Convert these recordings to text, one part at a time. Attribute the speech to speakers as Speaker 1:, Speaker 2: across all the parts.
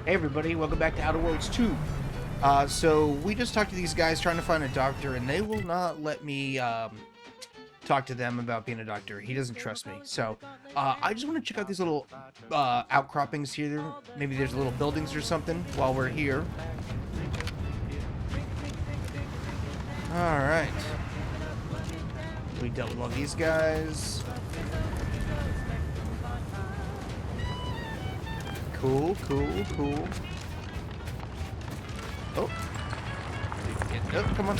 Speaker 1: Hey everybody, welcome back to Outer Worlds 2. So we just talked to these guys trying to find a doctor, and they will not let me talk to them about being a doctor. He doesn't trust me. So I just want to check out these little outcroppings here. Maybe there's little buildings or something while we're here. Alright. We dealt with all these guys. Cool. Oh, come on.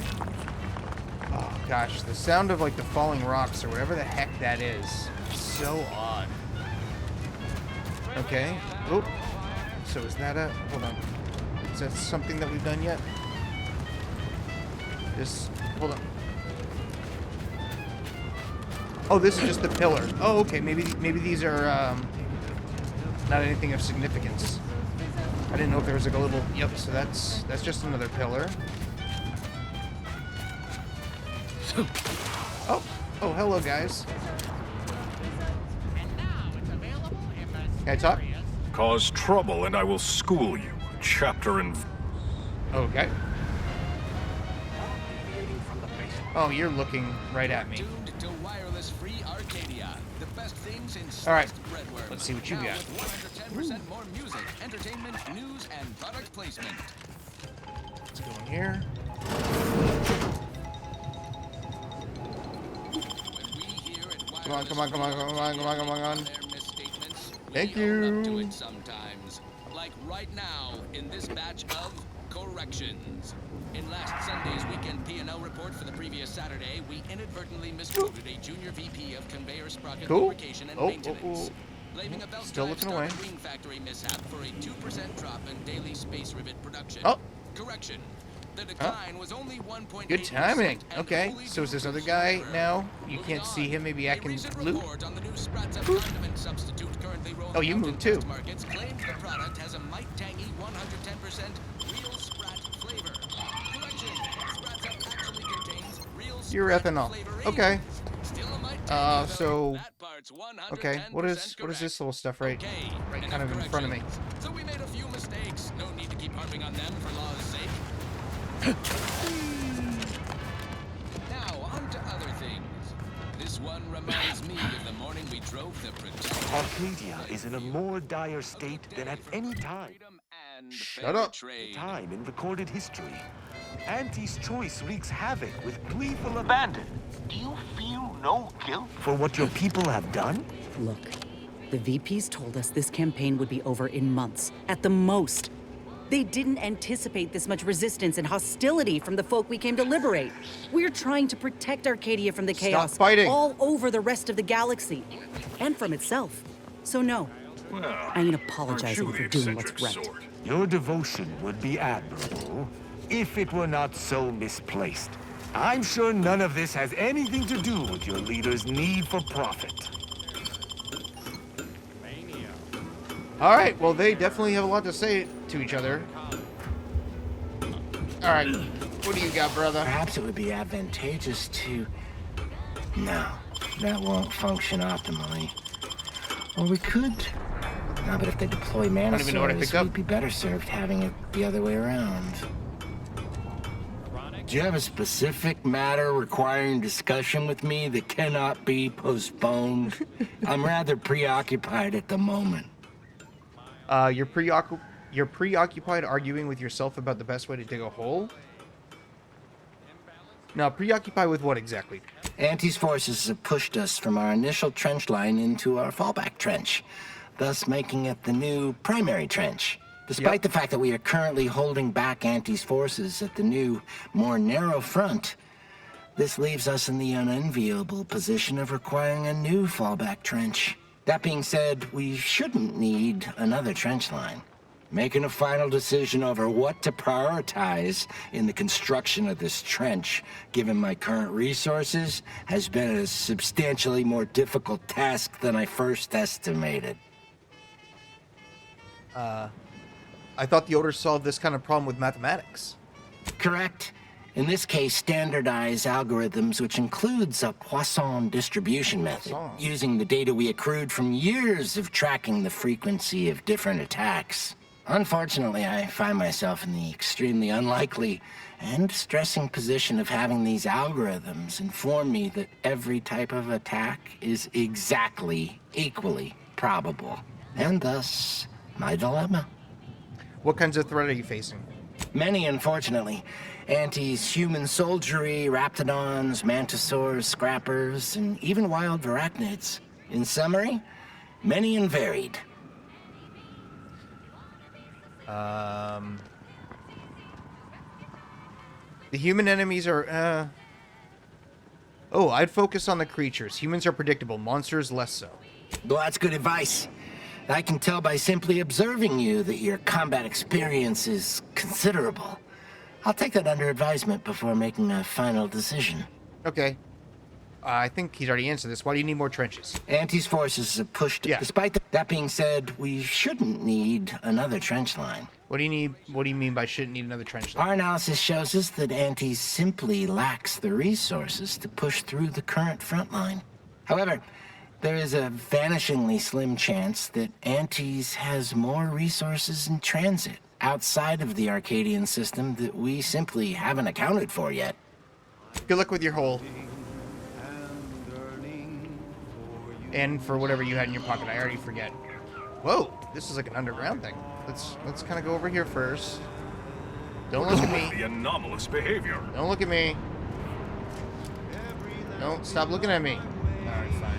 Speaker 1: Oh gosh, the sound of like the falling rocks or whatever the heck that is so odd. Okay. Oh, so is that a... Hold on. Is that something that we've done yet? Just... Hold on. Oh, this is just the pillar. Oh, okay. Maybe these are not anything of significance. I didn't know if there was like a little... Yep, so that's just another pillar. Oh, hello guys. Can I talk?
Speaker 2: Cause trouble and I will school you. Chapter and...
Speaker 1: Okay. Oh, you're looking right at me. Alright, let's see what you got. 110% more music, entertainment, news, and product placement. Let's go in here. Come on. Thank you. Like right now in this batch of corrections. In last Sunday's weekend P&L report for the previous Saturday, we inadvertently misquoted a junior VP of conveyor sprocket lubrication and maintenance. Blaming a belt Still looking away.
Speaker 3: Green factory mishap for a 2% drop in daily space rivet production.
Speaker 1: Oh.
Speaker 3: Correction. The decline was only 1.8%.
Speaker 1: Good timing. Okay, so is this other guy now? You can't see him. Maybe I can loot. Oh, you moved too.
Speaker 3: The product has a might tangy 110% real sprat flavor. Correction. Sprats actually contains real
Speaker 1: You're ethanol. Okay. So okay, what is this little stuff right kind of in front of me?
Speaker 3: So we made a few mistakes. No need to keep harping on them for law's sake. Now, on to other things. This one reminds me of the morning we drove the Protector.
Speaker 4: Arcadia is in a more dire state than at any time.
Speaker 1: Shut up.
Speaker 4: Time in recorded history. Auntie's choice wreaks havoc with gleeful abandon. Do you feel no guilt for what your people have done?
Speaker 5: Look, the VPs told us this campaign would be over in months, at the most. They didn't anticipate this much resistance and hostility from the folk we came to liberate. We're trying to protect Arcadia from the chaos all over the rest of the galaxy, and from itself. So no, I ain't apologizing for doing what's right.
Speaker 4: Your devotion would be admirable, if it were not so misplaced. I'm sure none of this has anything to do with your leader's need for profit.
Speaker 1: All right, well, they definitely have a lot to say to each other. All right, what do you got, brother?
Speaker 6: Perhaps it would be advantageous to... No, that won't function optimally. Or we could... No, but if they deploy mana source, we'd be better served having it the other way around. Do you have a specific matter requiring discussion with me that cannot be postponed? I'm rather preoccupied at the moment.
Speaker 1: You're preoccupied arguing with yourself about the best way to dig a hole? Now, preoccupied with what exactly?
Speaker 6: Auntie's forces have pushed us from our initial trench line into our fallback trench, thus making it the new primary trench. Despite the fact that we are currently holding back Auntie's forces at the new, more narrow front, this leaves us in the unenviable position of requiring a new fallback trench. That being said, we shouldn't need another trench line. Making a final decision over what to prioritize in the construction of this trench, given my current resources, has been a substantially more difficult task than I first estimated.
Speaker 1: I thought the Order solved this kind of problem with mathematics.
Speaker 6: Correct. In this case, standardized algorithms, which includes a Poisson distribution method, using the data we accrued from years of tracking the frequency of different attacks. Unfortunately, I find myself in the extremely unlikely and stressing position of having these algorithms inform me that every type of attack is exactly equally probable. And thus, my dilemma.
Speaker 7: What kinds of threat are you facing?
Speaker 6: Many, unfortunately. Anti's human soldiery, raptidons, mantisaurs, scrappers, and even wild varachnids. In summary, many and varied.
Speaker 7: The human enemies are, Oh, I'd focus on the creatures. Humans are predictable, monsters less so.
Speaker 6: Well, that's good advice. I can tell by simply observing you that your combat experience is considerable. I'll take that under advisement before making a final decision.
Speaker 7: Okay. I think he's already answered this. Why do you need more trenches?
Speaker 6: Anti's forces have pushed...
Speaker 7: Yeah.
Speaker 6: Despite that being said, we shouldn't need another trench line.
Speaker 7: What do you need? What do you mean by shouldn't need another trench line?
Speaker 6: Our analysis shows us that Anti simply lacks the resources to push through the current front line. However, there is a vanishingly slim chance that Anti's has more resources in transit outside of the Arcadian system that we simply haven't accounted for yet.
Speaker 7: Good luck with your hole. And for whatever you had in your pocket, I already forget. Whoa, this is like an underground thing. Let's kind of go over here first. Don't look at me.
Speaker 2: The anomalous behavior.
Speaker 7: Don't look at me. Don't stop looking at me. All right, fine.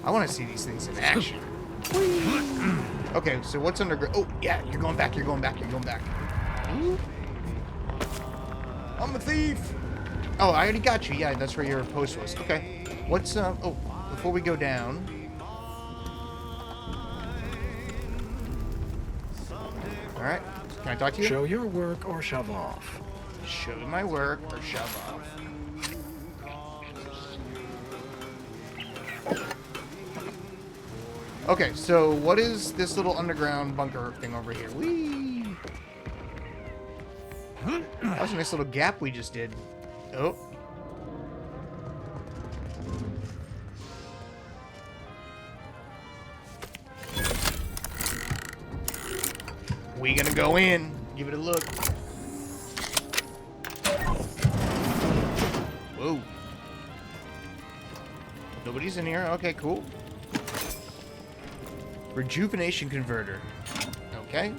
Speaker 7: I want to see these things in action. Okay, so what's underground? Oh, yeah, you're going back. You're going back. You're going back. I'm a thief. Oh, I already got you. Yeah, that's where your post was. Okay. What's oh, before we go down. All right. Can I talk to you?
Speaker 6: Show your work or shove off.
Speaker 7: Show my work or shove off. Okay, so what is this little underground bunker thing over here? Whee! That was a nice little gap we just did. Oh. We gonna go in. Give it a look. Whoa. Nobody's in here. Okay, cool. Rejuvenation converter. Okay.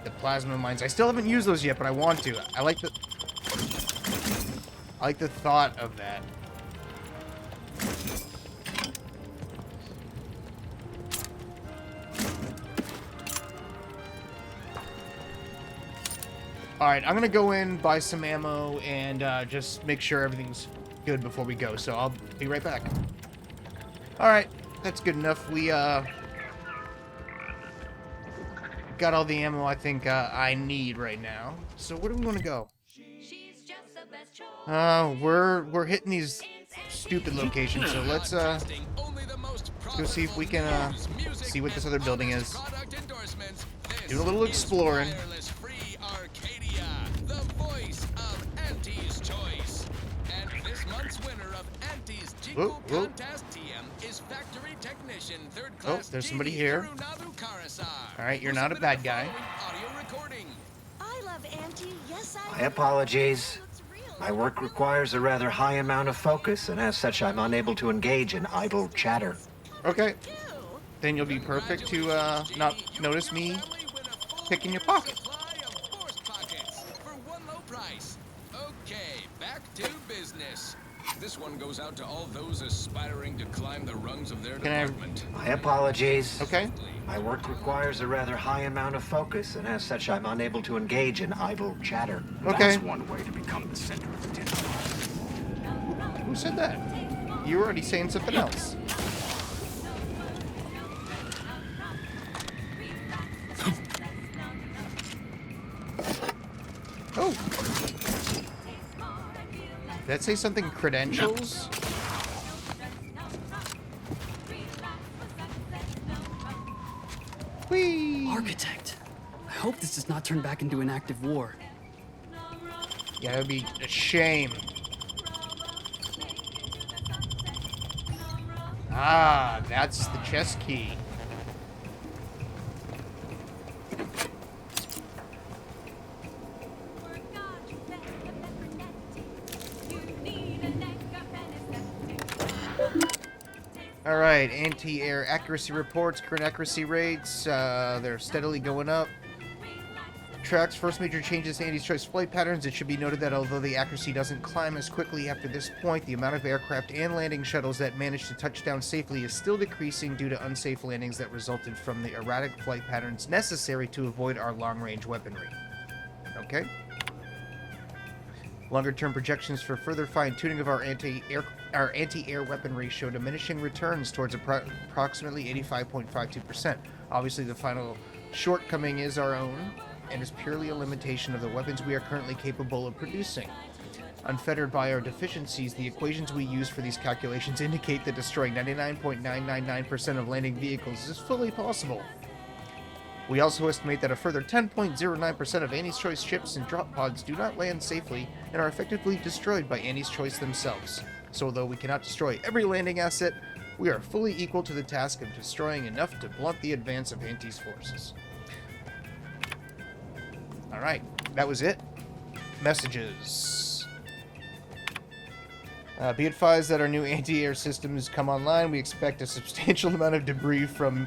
Speaker 7: The plasma mines. I still haven't used those yet, but I want to. I like the thought of that. Alright, I'm gonna go in, buy some ammo, and just make sure everything's good before we go, so I'll be right back. Alright, that's good enough. We, got all the ammo I think I need right now. So where do we want to go? We're hitting these stupid locations, so let's go see if we can see what this other building is. Do a little exploring. Whoa, whoa. Oh, there's somebody here. Alright, you're not a bad guy.
Speaker 8: My apologies. My work requires a rather high amount of focus, and as such, I'm unable to engage in idle chatter.
Speaker 7: Okay. Then you'll be perfect to not notice me picking your pocket.
Speaker 3: Okay, back to business. This one goes out to all those aspiring to climb the rungs of their department.
Speaker 8: My apologies.
Speaker 7: Okay.
Speaker 8: My work requires a rather high amount of focus, and as such, I'm unable to engage in idle chatter.
Speaker 7: Okay.
Speaker 2: That's one way to become the center of attention.
Speaker 7: Who said that? You were already saying something else. Oh. Did that say something credentials? Whee!
Speaker 9: Architect. I hope this does not turn back into an active war.
Speaker 7: Yeah, that would be a shame. Ah, that's the chest key. Alright, anti-air accuracy reports, current accuracy rates, they're steadily going up. Tracks first major changes to Andy's choice flight patterns. It should be noted that although the accuracy doesn't climb as quickly after this point, the amount of aircraft and landing shuttles that manage to touch down safely is still decreasing due to unsafe landings that resulted from the erratic flight patterns necessary to avoid our long-range weaponry. Okay. Longer-term projections for further fine-tuning of our anti-air weaponry show diminishing returns towards approximately 85.52%. Obviously, the final shortcoming is our own, and is purely a limitation of the weapons we are currently capable of producing. Unfettered by our deficiencies, the equations we use for these calculations indicate that destroying 99.999% of landing vehicles is fully possible. We also estimate that a further 10.09% of Annie's Choice ships and drop pods do not land safely and are effectively destroyed by Annie's Choice themselves. So although we cannot destroy every landing asset, we are fully equal to the task of destroying enough to blunt the advance of Auntie's forces. Alright, that was it. Messages. Be advised that our new anti-air systems come online. We expect a substantial amount of debris from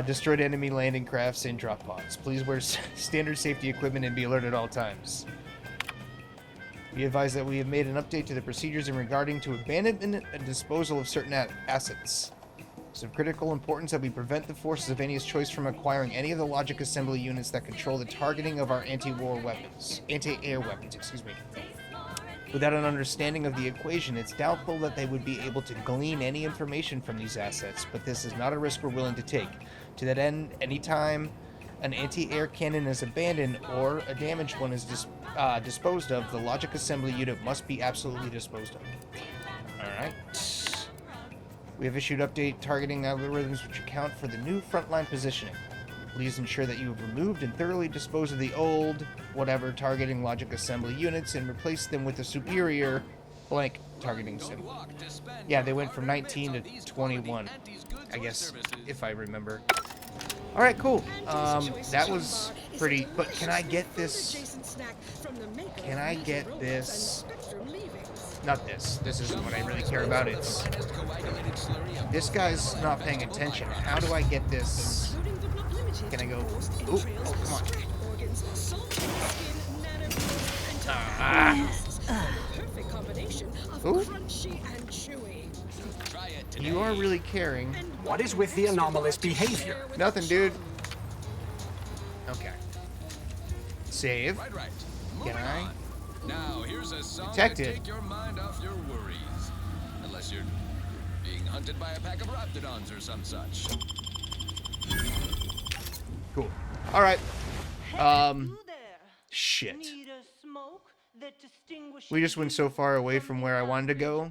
Speaker 7: destroyed enemy landing crafts and drop pods. Please wear standard safety equipment and be alert at all times. Be advised that we have made an update to the procedures in regarding to abandonment and disposal of certain assets. It's of critical importance that we prevent the forces of Annie's Choice from acquiring any of the logic assembly units that control the targeting of our anti-air weapons, excuse me. Without an understanding of the equation, it's doubtful that they would be able to glean any information from these assets, but this is not a risk we're willing to take. To that end, anytime an anti-air cannon is abandoned or a damaged one is disposed of, the logic assembly unit must be absolutely disposed of. Alright. We have issued update targeting algorithms which account for the new frontline positioning. Please ensure that you have removed and thoroughly disposed of the old, whatever, targeting logic assembly units and replaced them with a superior blank targeting symbol. Yeah, they went from 19 to 21, I guess, if I remember. Alright, cool. That was pretty, but can I get this? Can I get this? Not this. This isn't what I really care about. It's... This guy's not paying attention. How do I get this? Can I go? Ooh, oh, come on. Ooh. You are really caring.
Speaker 10: What is with the anomalous behavior?
Speaker 7: Nothing, dude. Okay. Save. Can I?
Speaker 3: Now, here's a song
Speaker 7: Detected.
Speaker 3: to take your mind off your worries. Unless you're being hunted by a pack of raptidons or some such.
Speaker 7: Cool. Alright. Shit. We just went so far away from where I wanted to go.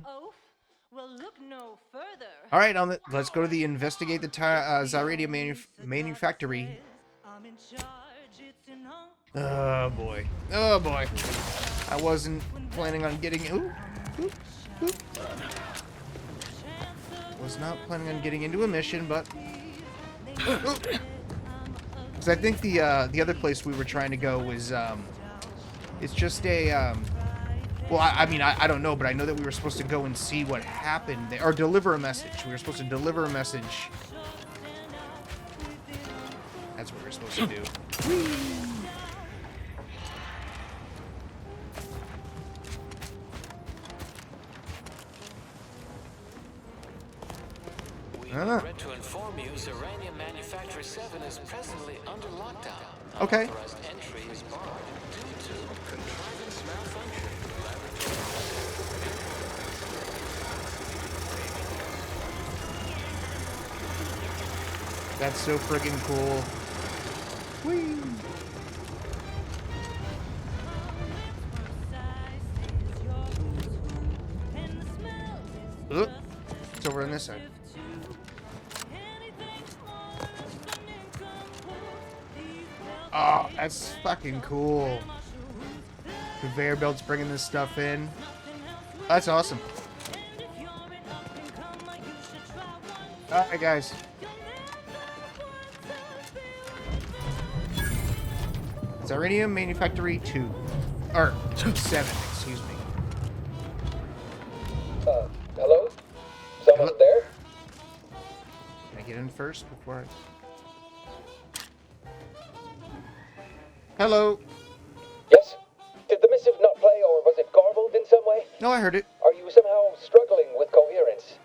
Speaker 7: Alright, let's go to the investigate the Radeon manufactory. Oh boy. Oh boy. I wasn't planning on getting... Ooh. Ooh. Ooh. Was not planning on getting into a mission, but... Because I think the other place we were trying to go was... It's just a... Well, I mean, I don't know, but I know that we were supposed to go and see what happened there. Or deliver a message. We were supposed to deliver a message. That's what we were supposed to do.
Speaker 11: We regret to inform you Radeon Manufacturer 7 is presently under lockdown.
Speaker 7: Okay.
Speaker 11: Unauthorized entry is barred due to contrivance malfunction.
Speaker 7: That's so friggin' cool. Whee! Oop. It's over on this side. Oh, that's fucking cool. Conveyor belts bringing this stuff in. That's awesome. Alright, guys. Radeon Manufactory 2. Or 7, excuse me.
Speaker 12: Hello? Someone there?
Speaker 7: Can I get in first before I... Hello?
Speaker 12: Yes? Did the missive not play, or was it garbled in some way?
Speaker 7: No, I heard it.
Speaker 12: Are you somehow struggling with coherence?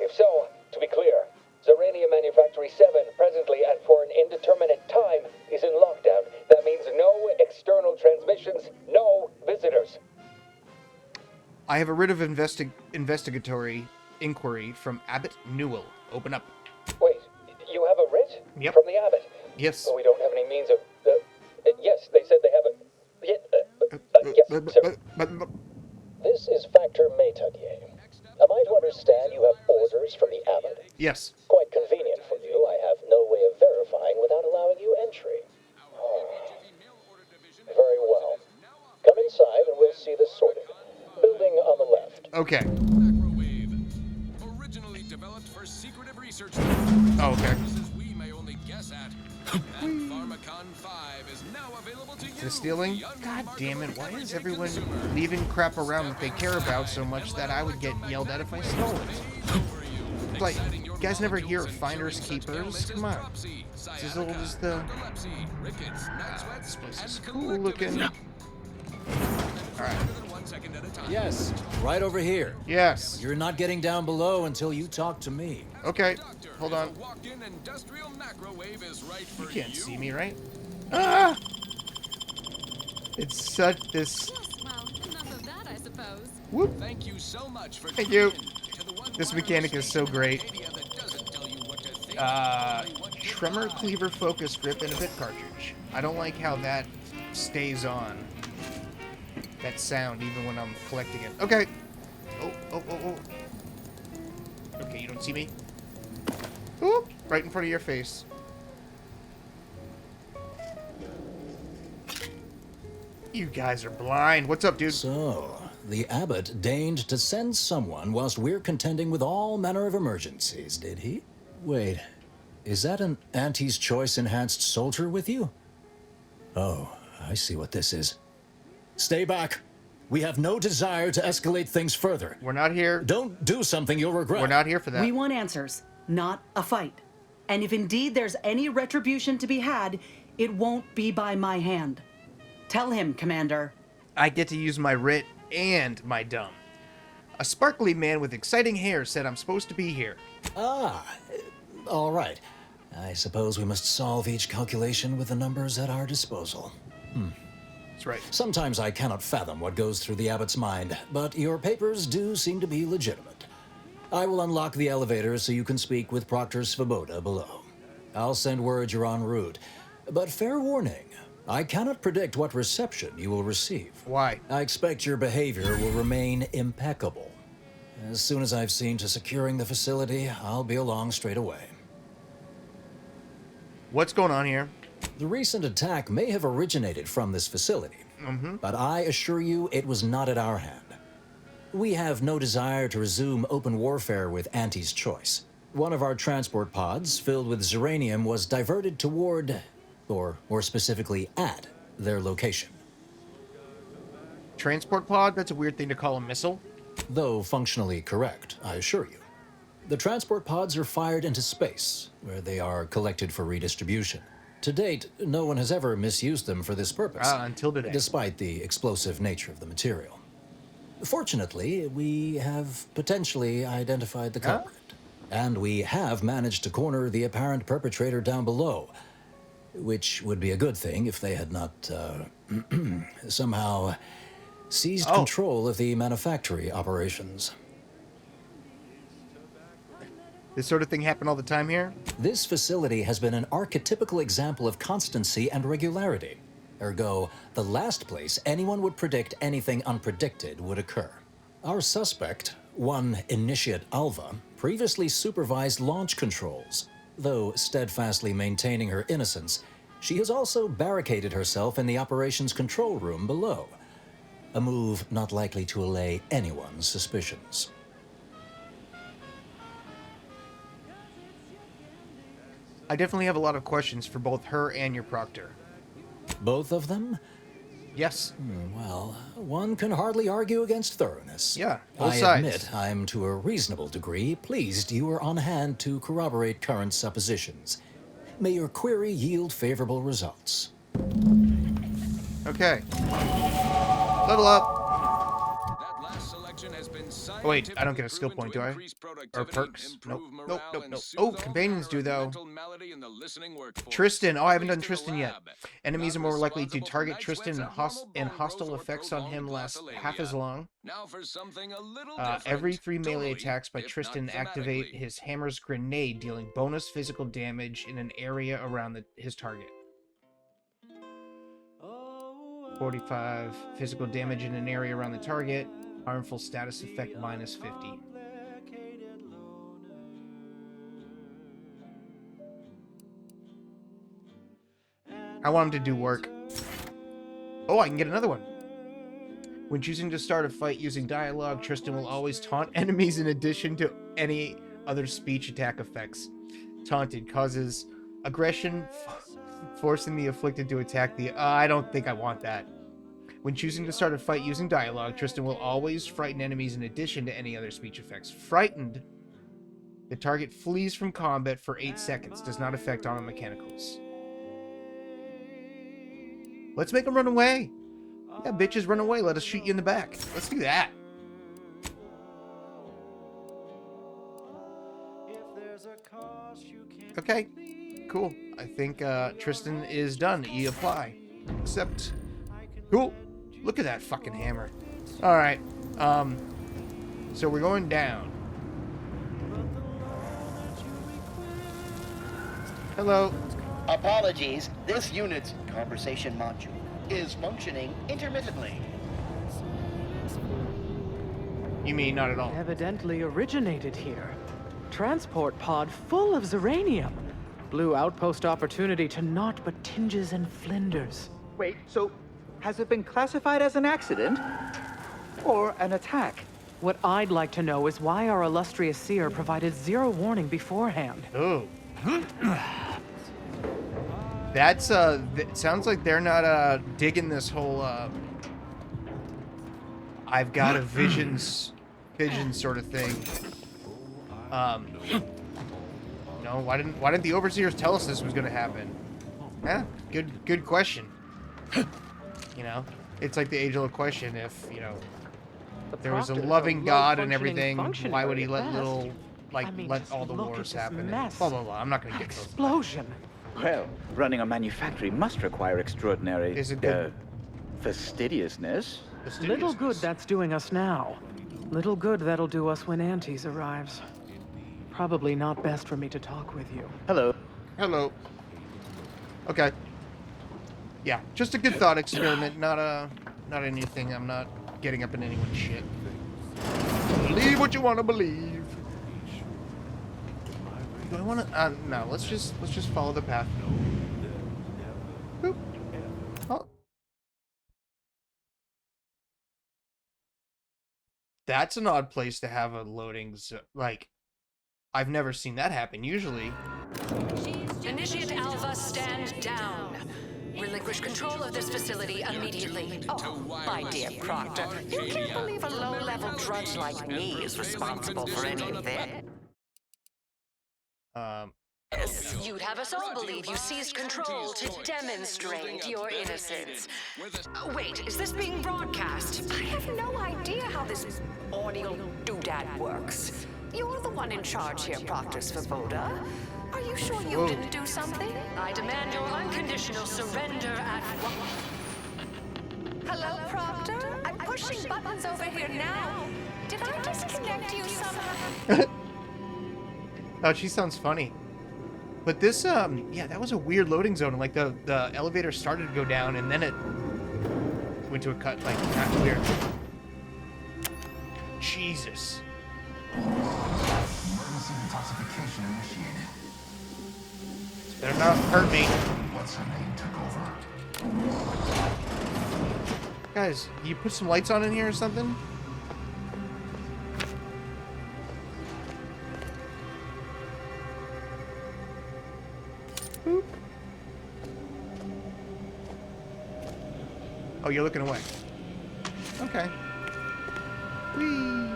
Speaker 12: If so, to be clear, Radeon Manufactory 7, presently and for an indeterminate time, is in lockdown. That means no external transmissions, no visitors.
Speaker 7: I have a writ of investigatory inquiry from Abbot Newell. Open up.
Speaker 12: Wait, you have a writ?
Speaker 7: Yep.
Speaker 12: From the Abbot?
Speaker 7: Yes.
Speaker 12: Oh, we don't have any means of... yes, they said they have a... yes, sir. This is Factor Maytugier. Am I to understand you have orders from the Abbot?
Speaker 7: Yes.
Speaker 12: Quite convenient for you. I have no way of verifying without allowing you entry. Oh. Very well. Come inside and we'll see this sorted. Building on the left.
Speaker 7: Okay.
Speaker 3: Originally developed for secretive research.
Speaker 7: Oh, okay.
Speaker 3: We may only guess at. And Pharmacon 5 is now available to you.
Speaker 7: Is this stealing? God damn it, why is everyone leaving crap around that they care about so much that I would get yelled at if I stole it? Like, you guys never hear of finders keepers? Come on. This is all just the... this place is cool looking. Alright.
Speaker 13: Yes, right over here.
Speaker 7: Yes.
Speaker 13: You're not getting down below until you talk to me.
Speaker 7: Okay, hold on. You can't see me, right? Ah! It's such this...
Speaker 14: Well, enough of that, I suppose.
Speaker 7: Whoop.
Speaker 3: Thank you so much for
Speaker 7: Thank you. This mechanic is so great. Tremor cleaver focus grip and a bit cartridge. I don't like how that stays on. That sound, even when I'm collecting it. Okay. Oh. Okay, you don't see me? Oop, right in front of your face. You guys are blind. What's up, dude?
Speaker 13: So, the Abbot deigned to send someone whilst we're contending with all manner of emergencies, did he? Wait, is that an Auntie's Choice enhanced soldier with you? Oh, I see what this is. Stay back. We have no desire to escalate things further.
Speaker 7: We're not here.
Speaker 13: Don't do something you'll regret.
Speaker 7: We're not here for that.
Speaker 5: We want answers, not a fight. And if indeed there's any retribution to be had, it won't be by my hand. Tell him, Commander.
Speaker 7: I get to use my writ and my dumb. A sparkly man with exciting hair said I'm supposed to be here.
Speaker 13: Ah, all right. I suppose we must solve each calculation with the numbers at our disposal.
Speaker 7: That's right.
Speaker 13: Sometimes I cannot fathom what goes through the Abbot's mind, but your papers do seem to be legitimate. I will unlock the elevator so you can speak with Proctor Svoboda below. I'll send word you're en route, but fair warning, I cannot predict what reception you will receive.
Speaker 7: Why?
Speaker 13: I expect your behavior will remain impeccable. As soon as I've seen to securing the facility, I'll be along straight away.
Speaker 7: What's going on here?
Speaker 13: The recent attack may have originated from this facility, but I assure you it was not at our hand. We have no desire to resume open warfare with Auntie's Choice. One of our transport pods filled with Zeranium was diverted toward, or more specifically at, their location.
Speaker 7: Transport pod? That's a weird thing to call a missile.
Speaker 13: Though functionally correct, I assure you. The transport pods are fired into space, where they are collected for redistribution. To date, no one has ever misused them for this purpose.
Speaker 7: Until today.
Speaker 13: Despite the explosive nature of the material. Fortunately, we have potentially identified the culprit. And we have managed to corner the apparent perpetrator down below. Which would be a good thing if they had not, somehow seized control of the manufactory operations.
Speaker 7: This sort of thing happen all the time here?
Speaker 13: This facility has been an archetypical example of constancy and regularity. Ergo, the last place anyone would predict anything unpredicted would occur. Our suspect, one Initiate Alva, previously supervised launch controls. Though steadfastly maintaining her innocence, she has also barricaded herself in the operations control room below. A move not likely to allay anyone's suspicions.
Speaker 7: I definitely have a lot of questions for both her and your proctor.
Speaker 13: Both of them?
Speaker 7: Yes.
Speaker 13: Well, one can hardly argue against thoroughness.
Speaker 7: Yeah, both
Speaker 13: I
Speaker 7: sides.
Speaker 13: admit I'm to a reasonable degree pleased you are on hand to corroborate current suppositions. May your query yield favorable results.
Speaker 7: Okay. Level up. Oh, wait, I don't get a skill point, do I? Or perks? Nope. Oh, companions do, though. Tristan. Oh, I haven't done Tristan yet. Enemies are more likely to target Tristan and hostile effects on him last half as long. Every 3 melee attacks by Tristan activate his hammer's grenade, dealing bonus physical damage in an area around his target. 45 physical damage in an area around the target. Harmful status effect minus 50. I want him to do work. Oh, I can get another one. When choosing to start a fight using dialogue, Tristan will always taunt enemies in addition to any other speech attack effects. Taunted causes aggression, forcing the afflicted to attack the... I don't think I want that. When choosing to start a fight using dialogue, Tristan will always frighten enemies in addition to any other speech effects. Frightened, the target flees from combat for 8 seconds. Does not affect auto mechanicals. Let's make him run away. Yeah, bitches, run away. Let us shoot you in the back. Let's do that. Okay, cool. I think Tristan is done. You apply. Except, cool. Look at that fucking hammer. All right. So we're going down. Hello.
Speaker 15: Apologies. This unit's conversation module is functioning intermittently.
Speaker 7: You mean not at all?
Speaker 16: Evidently originated here. Transport pod full of Zeranium. Blue outpost opportunity to naught but tinges and flinders.
Speaker 17: Wait, so has it been classified as an accident? Or an attack?
Speaker 16: What I'd like to know is why our illustrious seer provided zero warning beforehand.
Speaker 7: Oh. That's, it sounds like they're not, digging this whole, I've got a vision sort of thing. No, why didn't the overseers tell us this was gonna happen? Yeah, good question. You know, it's like the age-old question. If you know, there was a loving God and everything, why would he let let all the wars happen? And blah blah blah. I'm not gonna get those.
Speaker 16: Explosion.
Speaker 17: Well, running a manufactory must require extraordinary fastidiousness.
Speaker 16: Little good that's doing us now. Little good that'll do us when Aunties arrives. Probably not best for me to talk with you.
Speaker 17: Hello.
Speaker 7: Hello. Okay. Yeah, just a good thought experiment, not anything. I'm not getting up in anyone's shit. Believe what you want to believe. Do I want to? No. Let's just follow the path. Boop. Oh. That's an odd place to have a loading zone. Like, I've never seen that happen. Usually.
Speaker 18: Initiate Alpha, stand down. Relinquish control of this facility immediately.
Speaker 19: Oh, my dear Proctor, you can't believe a low-level drudge like me is responsible for any of this.
Speaker 18: You'd have us all believe you seized control to demonstrate your innocence. Wait, is this being broadcast?
Speaker 19: I have no idea how this audio doodad works. You're the one in charge here, Proctor Svoboda. Are you sure you didn't do something?
Speaker 18: I demand your unconditional surrender at once.
Speaker 19: Hello, Proctor? I'm pushing buttons over here now. Did I disconnect you somehow?
Speaker 7: Oh, she sounds funny. But this, yeah, that was a weird loading zone. Like, the elevator started to go down, and then it went to a cut, like, kind of weird. Jesus.
Speaker 20: Emergency detoxification initiated.
Speaker 7: Better not hurt me.
Speaker 20: What's her name took over?
Speaker 7: Guys, you put some lights on in here or something? Boop. Oh, you're looking away. Okay. Whee!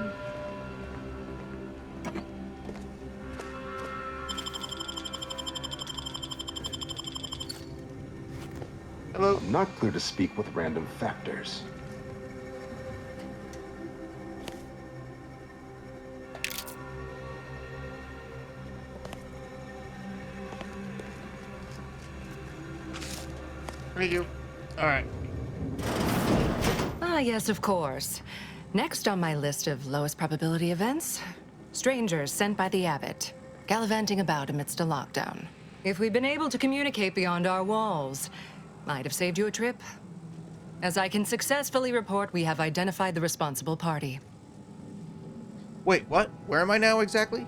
Speaker 7: Hello.
Speaker 21: I'm not clear to speak with random factors.
Speaker 7: Thank you. All right.
Speaker 18: Ah, yes, of course. Next on my list of lowest probability events, strangers sent by the Abbot, gallivanting about amidst a lockdown. If we'd been able to communicate beyond our walls, might have saved you a trip. As I can successfully report, we have identified the responsible party.
Speaker 7: Wait, what? Where am I now exactly?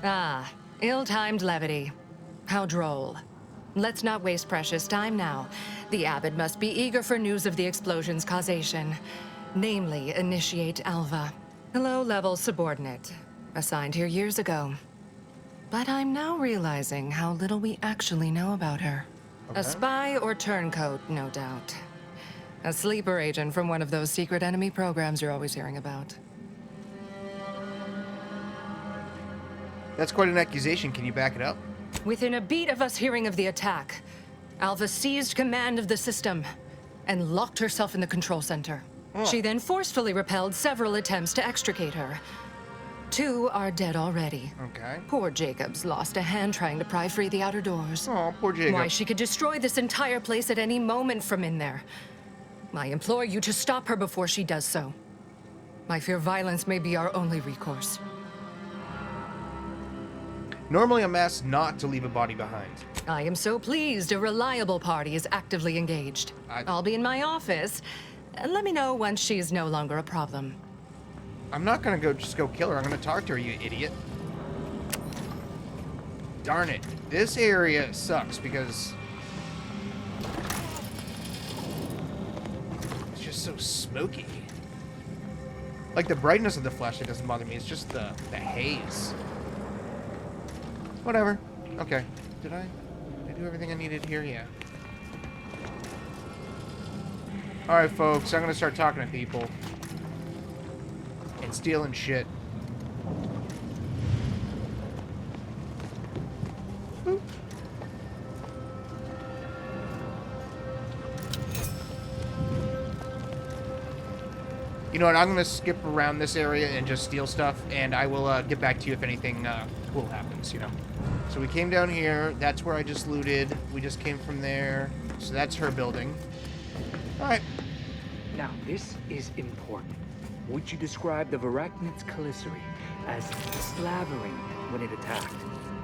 Speaker 18: Ah, ill-timed levity. How droll. Let's not waste precious time now. The Abbot must be eager for news of the explosion's causation. Namely, initiate Alva, a low-level subordinate, assigned here years ago. But I'm now realizing how little we actually know about her.
Speaker 7: Okay.
Speaker 18: A spy or turncoat, no doubt. A sleeper agent from one of those secret enemy programs you're always hearing about.
Speaker 7: That's quite an accusation. Can you back it up?
Speaker 18: Within a beat of us hearing of the attack, Alva seized command of the system and locked herself in the control center.
Speaker 7: Oh.
Speaker 18: She then forcefully repelled several attempts to extricate her. 2 are dead already.
Speaker 7: Okay.
Speaker 18: Poor Jacob's lost a hand trying to pry free the outer doors.
Speaker 7: Oh, poor Jacob.
Speaker 18: Why, she could destroy this entire place at any moment from in there. I implore you to stop her before she does so. I fear violence may be our only recourse.
Speaker 7: Normally, I'm asked not to leave a body behind.
Speaker 18: I am so pleased a reliable party is actively engaged. I'll be in my office. Let me know once she's no longer a problem.
Speaker 7: I'm not gonna just go kill her. I'm gonna talk to her, you idiot. Darn it. This area sucks because it's just so smoky. Like, the brightness of the flashlight doesn't bother me. It's just the haze. Whatever. Okay. Did I do everything I needed here? Yeah. Alright, folks. I'm gonna start talking to people. And stealing shit. Boop. You know what? I'm gonna skip around this area and just steal stuff, and I will get back to you if anything cool happens, you know. So we came down here. That's where I just looted. We just came from there. So that's her building. All right.
Speaker 22: Now, this is important. Would you describe the Varachnid's calycery as slavering when it attacked?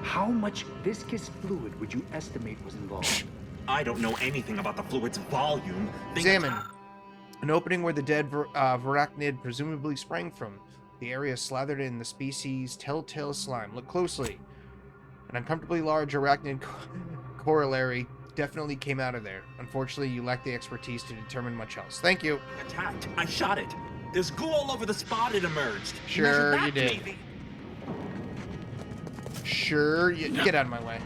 Speaker 22: How much viscous fluid would you estimate was involved?
Speaker 23: I don't know anything about the fluid's volume.
Speaker 7: Examine. An opening where the dead Varachnid presumably sprang from. The area slathered in the species' telltale slime. Look closely. An uncomfortably large arachnid corollary definitely came out of there. Unfortunately, you lack the expertise to determine much else. Thank you.
Speaker 23: Attacked. I shot it. There's goo all over the spot it emerged.
Speaker 7: Sure,
Speaker 23: Measure
Speaker 7: you
Speaker 23: that,
Speaker 7: did.
Speaker 23: maybe.
Speaker 7: Sure, you get out of my way.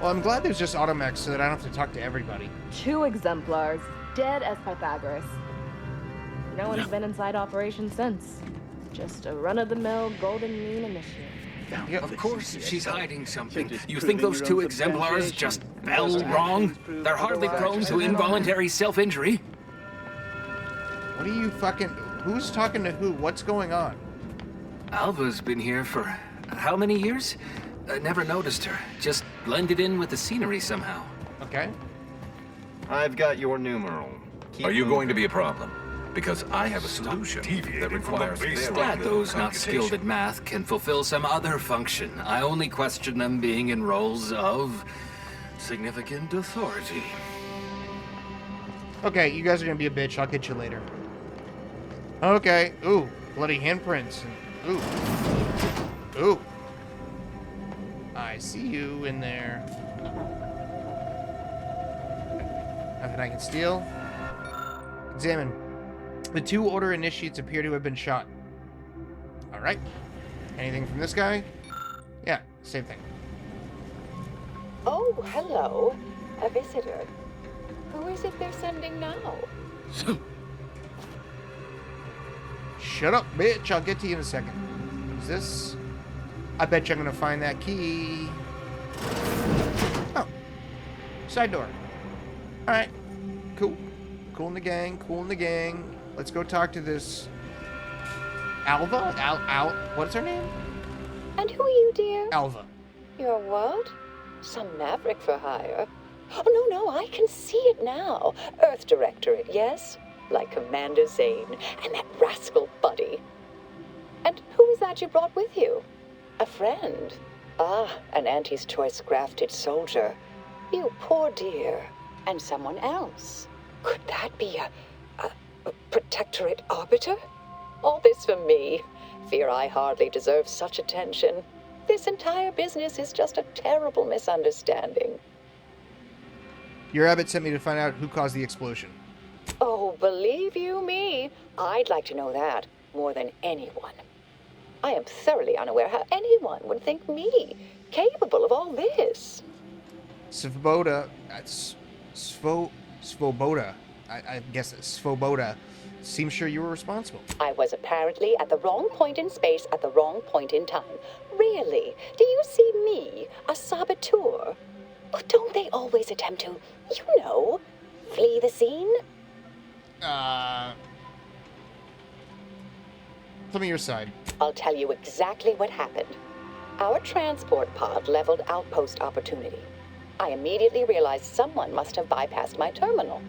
Speaker 7: Well, I'm glad there's just automechs so that I don't have to talk to everybody.
Speaker 24: 2 exemplars, dead as Pythagoras. No one's been inside operation since. Just a run-of-the-mill golden mean initiate.
Speaker 10: Of course she's hiding something. You think those 2 exemplars just fell wrong? They're hardly prone to involuntary self-injury.
Speaker 7: What are you fucking... Who's talking to who? What's going on?
Speaker 10: Alva's been here for how many years? I never noticed her. Just blended in with the scenery somehow.
Speaker 7: Okay.
Speaker 25: I've got your numeral.
Speaker 2: Are you going to be a problem? Because I have a solution that requires
Speaker 10: Glad those not skilled at math can fulfill some other function. I only question them being in roles of significant authority.
Speaker 7: Okay, you guys are gonna be a bitch. I'll get you later. Okay. Ooh, bloody handprints. Ooh. Ooh. I see you in there. Nothing I can steal. Examine. The 2 order initiates appear to have been shot. Alright. Anything from this guy? Yeah, same thing.
Speaker 19: Oh, hello. A visitor. Who is it they're sending now?
Speaker 7: Shut up, bitch. I'll get to you in a second. What's this? I bet you I'm gonna find that key. Oh. Side door. Alright. Cool. Cool in the gang. Cool in the gang. Let's go talk to this... Alva? What's her name?
Speaker 19: And who are you, dear?
Speaker 7: Alva.
Speaker 19: You're what? Some maverick for hire? Oh, no, I can see it now. Earth Directorate, yes? Like Commander Zane and that rascal Buddy. And who was that you brought with you? A friend. Ah, an Auntie's Choice grafted soldier. You poor dear. And someone else. Could that be a Protectorate Arbiter? All this for me. Fear I hardly deserve such attention. This entire business is just a terrible misunderstanding.
Speaker 7: Your abbot sent me to find out who caused the explosion.
Speaker 19: Oh, believe you me, I'd like to know that more than anyone. I am thoroughly unaware how anyone would think me capable of all this.
Speaker 7: Svoboda, Svoboda, I guess it's Svoboda, seems sure you were responsible.
Speaker 19: I was apparently at the wrong point in space at the wrong point in time. Really? Do you see me, a saboteur? Oh, don't they always attempt to, flee the scene?
Speaker 7: Tell me your side.
Speaker 19: I'll tell you exactly what happened. Our transport pod leveled outpost opportunity. I immediately realized someone must have bypassed my terminal.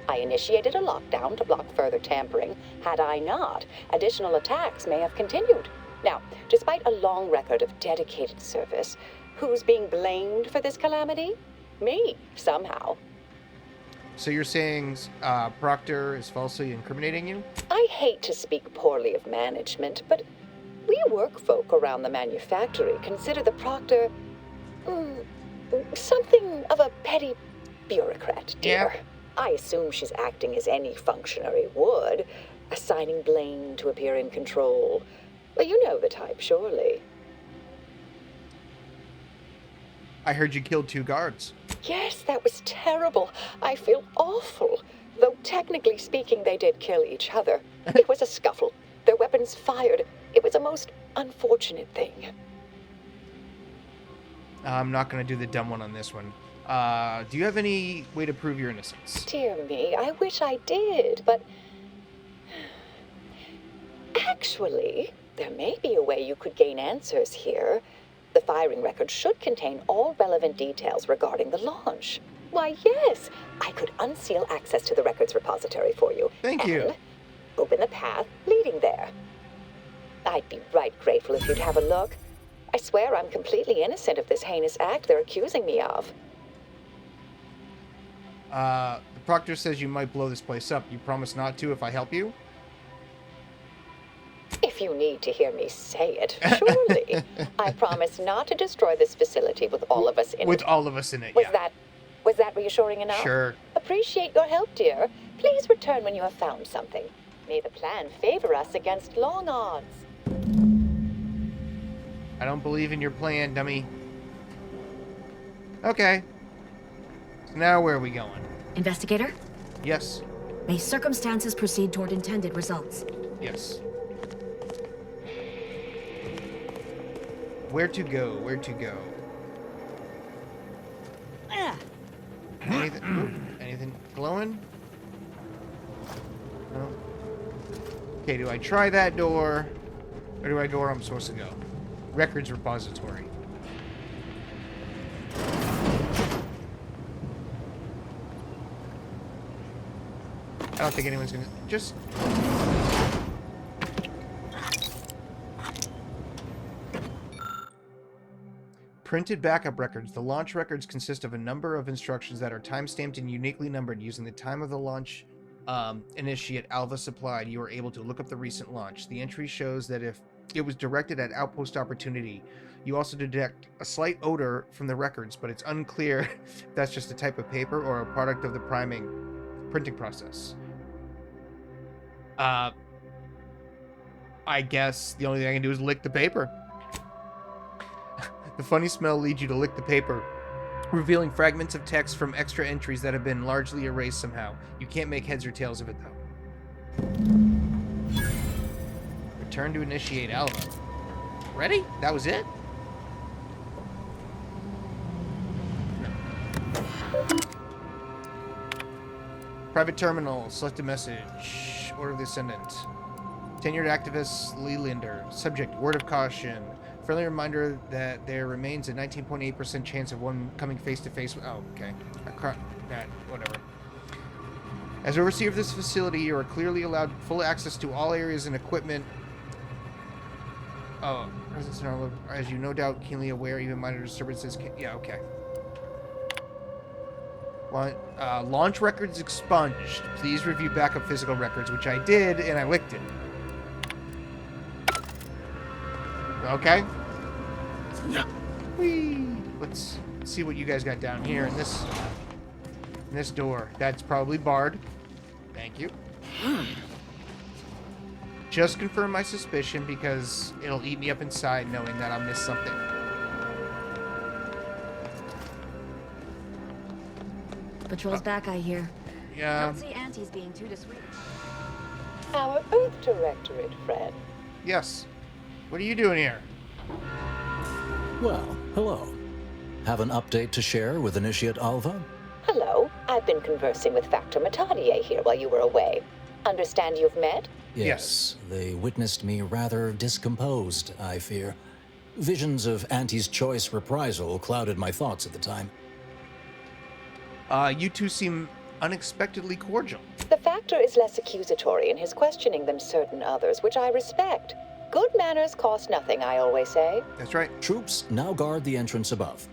Speaker 19: I initiated a lockdown to block further tampering. Had I not, additional attacks may have continued. Now, despite a long record of dedicated service, who's being blamed for this calamity? Me, somehow.
Speaker 7: So you're saying Proctor is falsely incriminating you?
Speaker 19: I hate to speak poorly of management, but we work folk around the manufactory consider the Proctor something of a petty bureaucrat, dear.
Speaker 7: Yeah.
Speaker 19: I assume she's acting as any functionary would, assigning blame to appear in control. Well, you know the type, surely.
Speaker 7: I heard you killed 2 guards.
Speaker 19: Yes, that was terrible. I feel awful. Though technically speaking, they did kill each other. It was a scuffle. Their weapons fired. It was a most unfortunate thing.
Speaker 7: I'm not going to do the dumb one on this one. Do you have any way to prove your innocence?
Speaker 19: Dear me, I wish I did, but... Actually, there may be a way you could gain answers here. The firing record should contain all relevant details regarding the launch. Why, yes, I could unseal access to the records repository for you.
Speaker 7: Thank you.
Speaker 19: Open the path leading there. I'd be right grateful if you'd have a look. I swear I'm completely innocent of this heinous act they're accusing me of.
Speaker 7: The Proctor says you might blow this place up. You promise not to if I help you?
Speaker 19: If you need to hear me say it, surely. I promise not to destroy this facility with all of us in it.
Speaker 7: With all of us in it, yeah.
Speaker 19: Was that reassuring enough?
Speaker 7: Sure.
Speaker 19: Appreciate your help, dear. Please return when you have found something. May the plan favor us against long odds.
Speaker 7: I don't believe in your plan, dummy. Okay. So now where are we going?
Speaker 1: Investigator?
Speaker 7: Yes.
Speaker 1: May circumstances proceed toward intended results.
Speaker 7: Yes. Where to go? Where to go? Anything glowing? No. Okay, do I try that door? Or do I go where I'm supposed to go? Records repository. I don't think anyone's gonna... Just... Printed backup records. The launch records consist of a number of instructions that are time-stamped and uniquely numbered using the time of the launch initiate Alva supplied. You are able to look up the recent launch. The entry shows that if it was directed at Outpost Opportunity, you also detect a slight odor from the records, but it's unclear if that's just a type of paper or a product of the printing process. I guess the only thing I can do is lick the paper. The funny smell leads you to lick the paper. revealing fragments of text from extra entries that have been largely erased somehow. You can't make heads or tails of it, though. Return to initiate alpha. Ready? That was it? Private terminal. Select a message. Order of the Ascendant. Tenured activist Lee Linder. Subject, word of caution. Friendly reminder that there remains a 19.8% chance of one coming face-to-face with... Oh, okay. Whatever. As overseer of this facility, you are clearly allowed full access to all areas and equipment. Oh, presence in our... As you no doubt keenly aware, even minor disturbances can... Yeah, okay. Launch records expunged. Please review backup physical records, which I did, and I licked it. Okay. Whee! Let's see what you guys got down here in this door. That's probably barred. Thank you. Just confirm my suspicion because it'll eat me up inside knowing that I missed something.
Speaker 1: Patrol's back, I hear.
Speaker 7: Yeah.
Speaker 1: Don't see Auntie's being too discreet.
Speaker 19: Our Earth Directorate friend.
Speaker 7: Yes. What are you doing here?
Speaker 13: Well, hello. Have an update to share with Initiate Alva?
Speaker 19: Hello. I've been conversing with Factor Matadier here while you were away. Understand you've met?
Speaker 13: Yes. They witnessed me rather discomposed, I fear. Visions of Auntie's choice reprisal clouded my thoughts at the time.
Speaker 7: You two seem unexpectedly cordial.
Speaker 19: The Factor is less accusatory in his questioning than certain others, which I respect. Good manners cost nothing, I always say.
Speaker 7: That's right.
Speaker 13: Troops now guard the entrance above.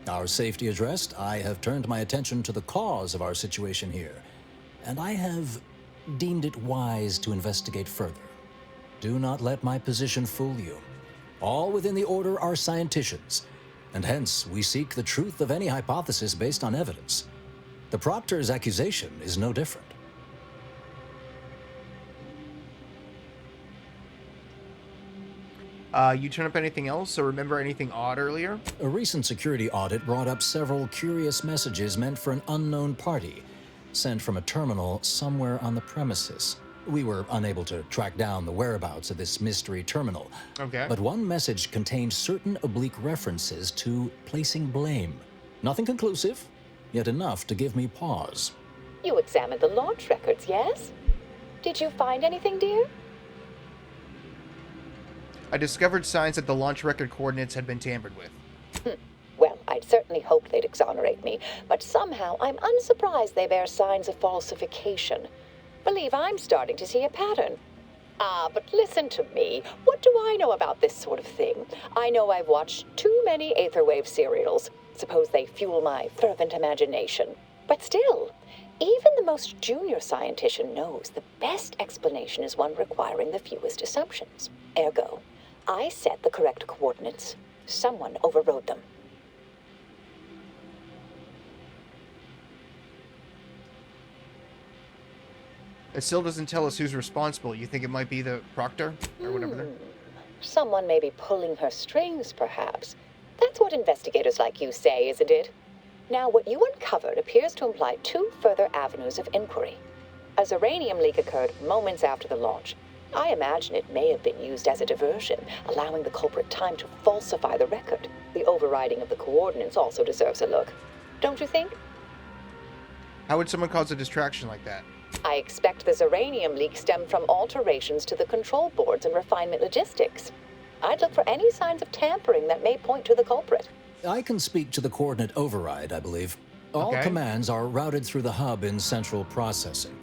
Speaker 13: Our safety addressed, I have turned my attention to the cause of our situation here, and I have deemed it wise to investigate further. Do not let my position fool you. All within the Order are scienticians, and hence we seek the truth of any hypothesis based on evidence. The Proctor's accusation is no different.
Speaker 7: You turn up anything else, or remember anything odd earlier?
Speaker 13: A recent security audit brought up several curious messages meant for an unknown party, sent from a terminal somewhere on the premises. We were unable to track down the whereabouts of this mystery terminal.
Speaker 7: Okay.
Speaker 13: But one message contained certain oblique references to placing blame. Nothing conclusive, yet enough to give me pause.
Speaker 19: You examined the launch records, yes? Did you find anything, dear?
Speaker 7: I discovered signs that the launch record coordinates had been tampered with.
Speaker 19: Well, I'd certainly hoped they'd exonerate me, but somehow I'm unsurprised they bear signs of falsification. Believe I'm starting to see a pattern. But listen to me. What do I know about this sort of thing? I know I've watched too many Aetherwave serials. Suppose they fuel my fervent imagination. But still, even the most junior scientician knows the best explanation is one requiring the fewest assumptions. Ergo, I set the correct coordinates. Someone overrode them.
Speaker 7: It still doesn't tell us who's responsible. You think it might be the Proctor? Or whatever
Speaker 19: Someone may be pulling her strings, perhaps. That's what investigators like you say, isn't it? Now, what you uncovered appears to imply two further avenues of inquiry. A Zeranium leak occurred moments after the launch. I imagine it may have been used as a diversion, allowing the culprit time to falsify the record. The overriding of the coordinates also deserves a look. Don't you think?
Speaker 7: How would someone cause a distraction like that?
Speaker 19: I expect the Zeranium leak stemmed from alterations to the control boards and refinement logistics. I'd look for any signs of tampering that may point to the culprit.
Speaker 13: I can speak to the coordinate override, I believe. All commands are routed through the hub in central processing.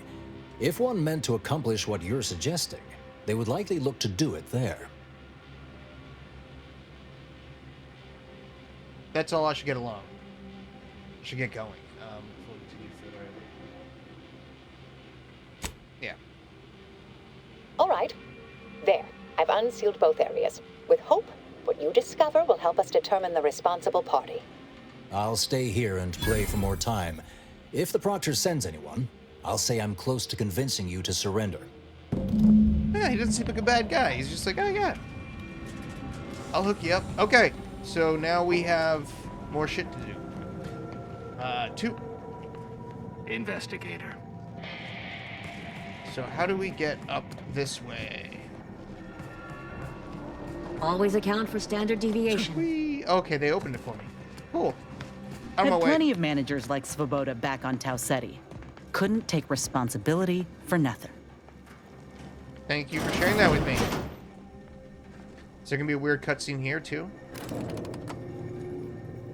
Speaker 13: If one meant to accomplish what you're suggesting, they would likely look to do it there.
Speaker 7: That's all I should get along. Should get going. Yeah.
Speaker 19: All right. There. I've unsealed both areas. With hope, what you discover will help us determine the responsible party.
Speaker 13: I'll stay here and play for more time. If the Proctor sends anyone, I'll say I'm close to convincing you to surrender.
Speaker 7: Yeah, he doesn't seem like a bad guy. He's just like, oh yeah, I'll hook you up. Okay, so now we have more shit to do. 2.
Speaker 10: Investigator.
Speaker 7: So how do we get up this way?
Speaker 1: Always account for standard deviation.
Speaker 7: Whee! Okay, they opened it for me. Cool. On
Speaker 5: Had
Speaker 7: my way.
Speaker 5: plenty of managers like Svoboda back on Tau Ceti. Couldn't take responsibility for nothing.
Speaker 7: Thank you for sharing that with me. Is there gonna be a weird cutscene here too?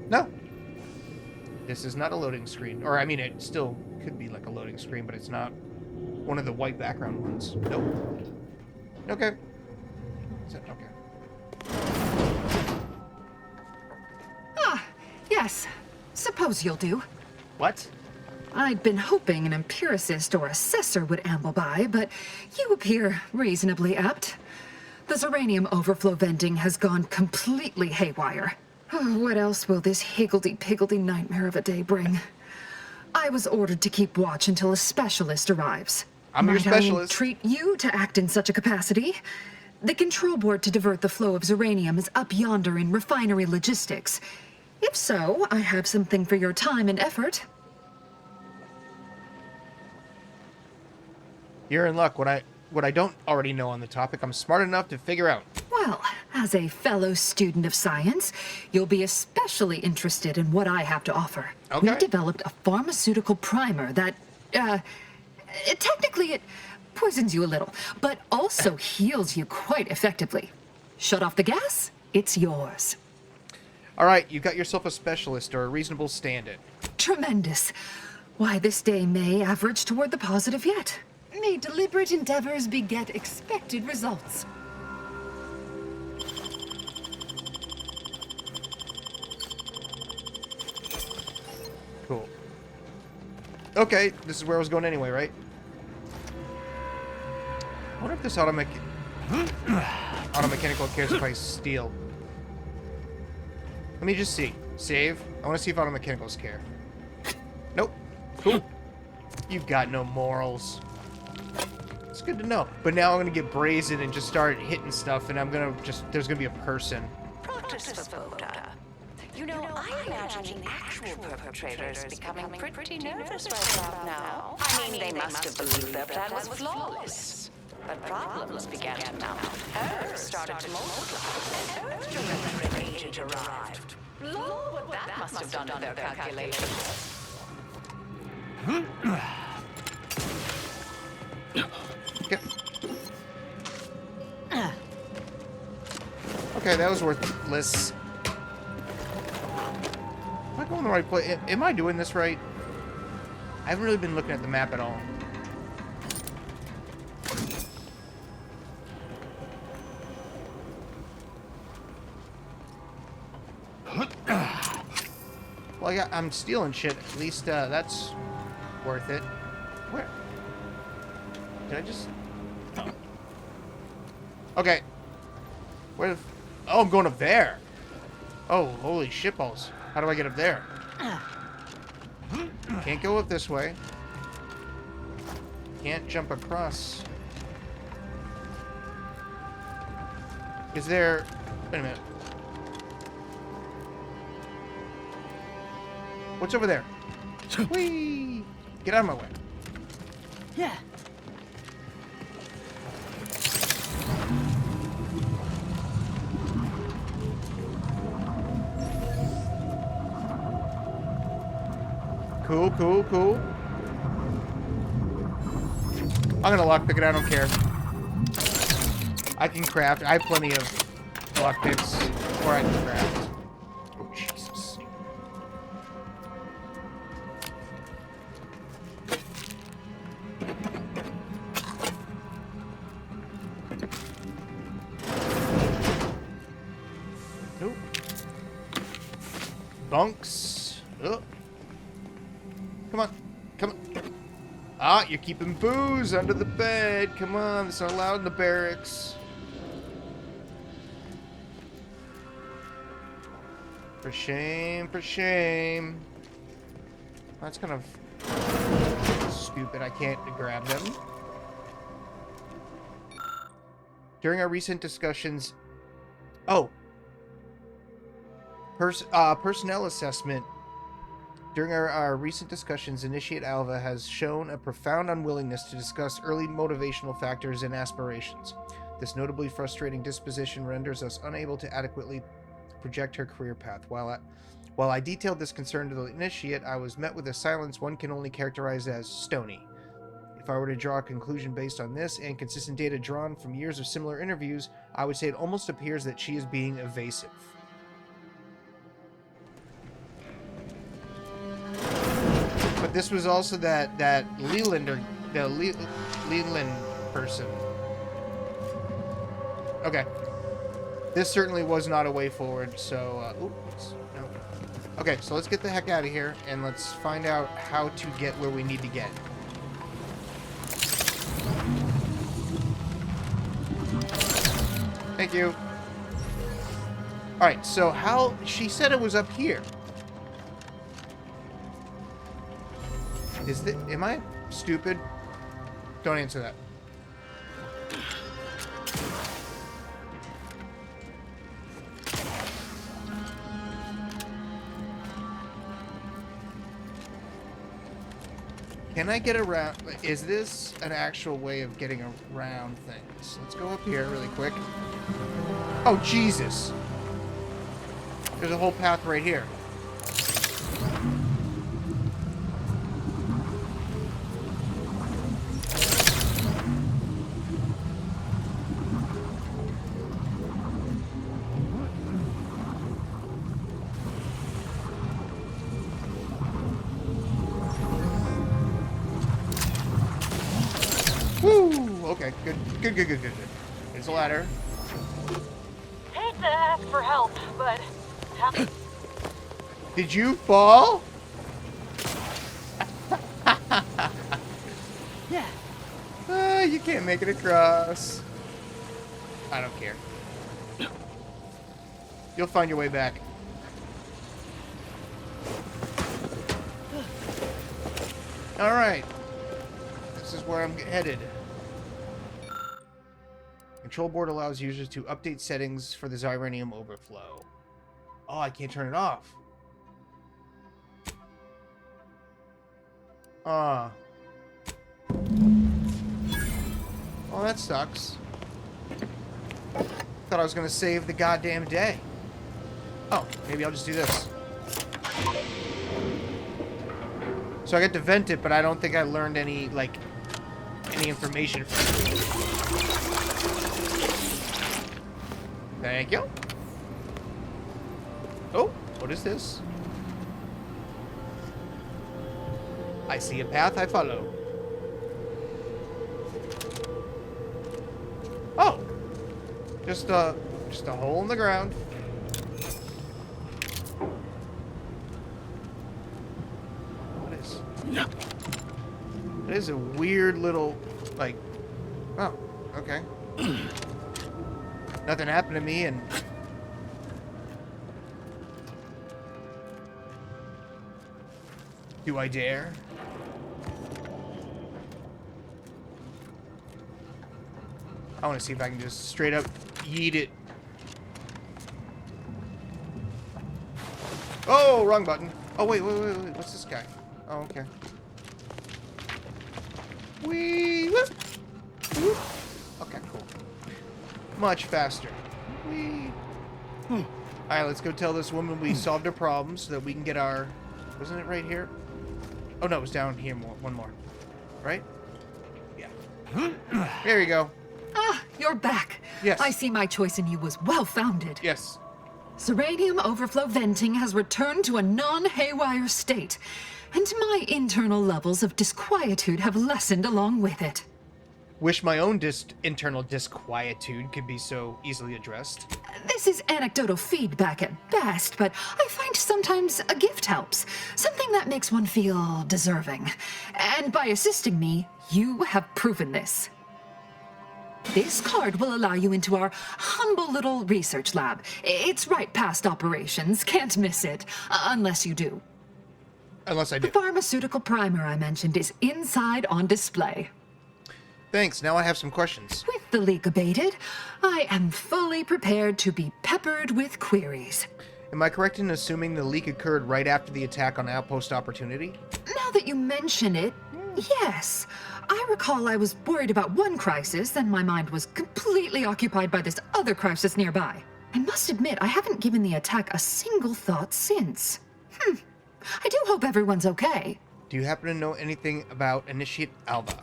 Speaker 7: No. This is not a loading screen. Or I mean, it still could be like a loading screen, but it's not one of the white background ones. Nope. Okay. Okay.
Speaker 18: Ah, yes. Suppose you'll do.
Speaker 7: What?
Speaker 18: I'd been hoping an empiricist or assessor would amble by, but you appear reasonably apt. The Zeranium overflow venting has gone completely haywire. Oh, what else will this higgledy-piggledy nightmare of a day bring? I was ordered to keep watch until a specialist arrives.
Speaker 7: I'm your
Speaker 18: Might
Speaker 7: specialist.
Speaker 18: I entreat you to act in such a capacity? The control board to divert the flow of Zeranium is up yonder in refinery logistics. If so, I have something for your time and effort.
Speaker 7: You're in luck. What I don't already know on the topic, I'm smart enough to figure out.
Speaker 18: Well, as a fellow student of science, you'll be especially interested in what I have to offer.
Speaker 7: Okay.
Speaker 18: We've developed a pharmaceutical primer that, technically it poisons you a little, but also heals you quite effectively. Shut off the gas, it's yours.
Speaker 7: All right, you got yourself a specialist or a reasonable stand-in.
Speaker 18: Tremendous. Why, this day may average toward the positive yet. May deliberate endeavors beget expected results.
Speaker 7: Cool. Okay, this is where I was going anyway, right? I wonder if this automechanical cares if I steal. Let me just see. Save. I want to see if automechanicals care. Nope. Cool. You've got no morals. It's good to know. But now I'm going to get brazen and just start hitting stuff, and I'm going to just... There's going to be a person.
Speaker 19: Practice Svoboda. You know, I imagine the actual perpetrators becoming pretty nervous right about now. I mean, they must have believed their plan was flawless. But problems began to mount. Errors started to multiply. An Earth Directorate agent arrived. Lord, what that must have done to their calculations.
Speaker 7: Okay, that was worthless. Am I going the right place? Am I doing this right? I haven't really been looking at the map at all. Well, I'm stealing shit. At least that's worth it. Where? Did I just... Okay. Where the... Oh, I'm going up there. Oh, holy shitballs. How do I get up there? Can't go up this way. Can't jump across. Is there... Wait a minute. What's over there? Whee! Get out of my way.
Speaker 5: Yeah.
Speaker 7: Cool, cool, cool. I'm gonna lockpick it, I don't care. I can craft. I have plenty of lockpicks where I can craft. Oh, Jesus. Nope. Bunks. Oh. Come on. Come on. Ah, you're keeping booze under the bed. Come on. It's not allowed in the barracks. For shame, for shame. That's kind of stupid. I can't grab them. During our recent discussions... Oh. Personnel assessment. During our recent discussions, Initiate Alva has shown a profound unwillingness to discuss early motivational factors and aspirations. This notably frustrating disposition renders us unable to adequately project her career path. While I detailed this concern to the Initiate, I was met with a silence one can only characterize as stony. If I were to draw a conclusion based on this and consistent data drawn from years of similar interviews, I would say it almost appears that she is being evasive. But this was also that Leland person. Okay. This certainly was not a way forward, so oops, no. Okay, so let's get the heck out of here and let's find out how to get where we need to get. Thank you. Alright, so how she said it was up here. Am I stupid? Don't answer that. Can I get around? Is this an actual way of getting around things? Let's go up here really quick. Oh, Jesus. There's a whole path right here. Woo! Okay, good. There's a ladder.
Speaker 4: Hate to ask for help, but...
Speaker 7: Did you fall? Yeah. You can't make it across. I don't care. You'll find your way back. Alright. This is where I'm headed. Control board allows users to update settings for the Xyranium overflow. Oh, I can't turn it off. Oh, that sucks. Thought I was gonna save the goddamn day. Oh, maybe I'll just do this. So I got to vent it, but I don't think I learned any, like, any information. Thank you. Oh, what is this? I see a path, I follow. Oh! Just a hole in the ground. What is? It is a weird little, like, oh, okay. Nothing happened to me, and do I dare? I want to see if I can just straight up yeet it. Oh, wrong button. Oh, wait. What's this guy? Oh, okay. Wee! Whoop! Whoop! Okay, cool. Much faster. Wee! Alright, let's go tell this woman we solved her problem so that we can get our... Wasn't it right here? Oh, no, it was down here one more. Right? Yeah. There you go.
Speaker 18: Ah, you're back.
Speaker 7: Yes.
Speaker 18: I see my choice in you was well-founded.
Speaker 7: Yes.
Speaker 18: Xyranium overflow venting has returned to a non-haywire state, and my internal levels of disquietude have lessened along with it.
Speaker 7: Wish my own internal disquietude could be so easily addressed.
Speaker 18: This is anecdotal feedback at best, but I find sometimes a gift helps. Something that makes one feel deserving. And by assisting me, you have proven this. This card will allow you into our humble little research lab. It's right past operations. Can't miss it. Unless you do.
Speaker 7: Unless I do.
Speaker 18: The pharmaceutical primer I mentioned is inside on display.
Speaker 7: Thanks. Now I have some questions.
Speaker 18: With the leak abated, I am fully prepared to be peppered with queries.
Speaker 7: Am I correct in assuming the leak occurred right after the attack on Outpost Opportunity?
Speaker 6: Now that you mention it, yes. I recall I was worried about one crisis, then my mind was completely occupied by this other crisis nearby. I must admit, I haven't given the attack a single thought since. I do hope everyone's okay.
Speaker 7: Do you happen to know anything about Initiate Alba?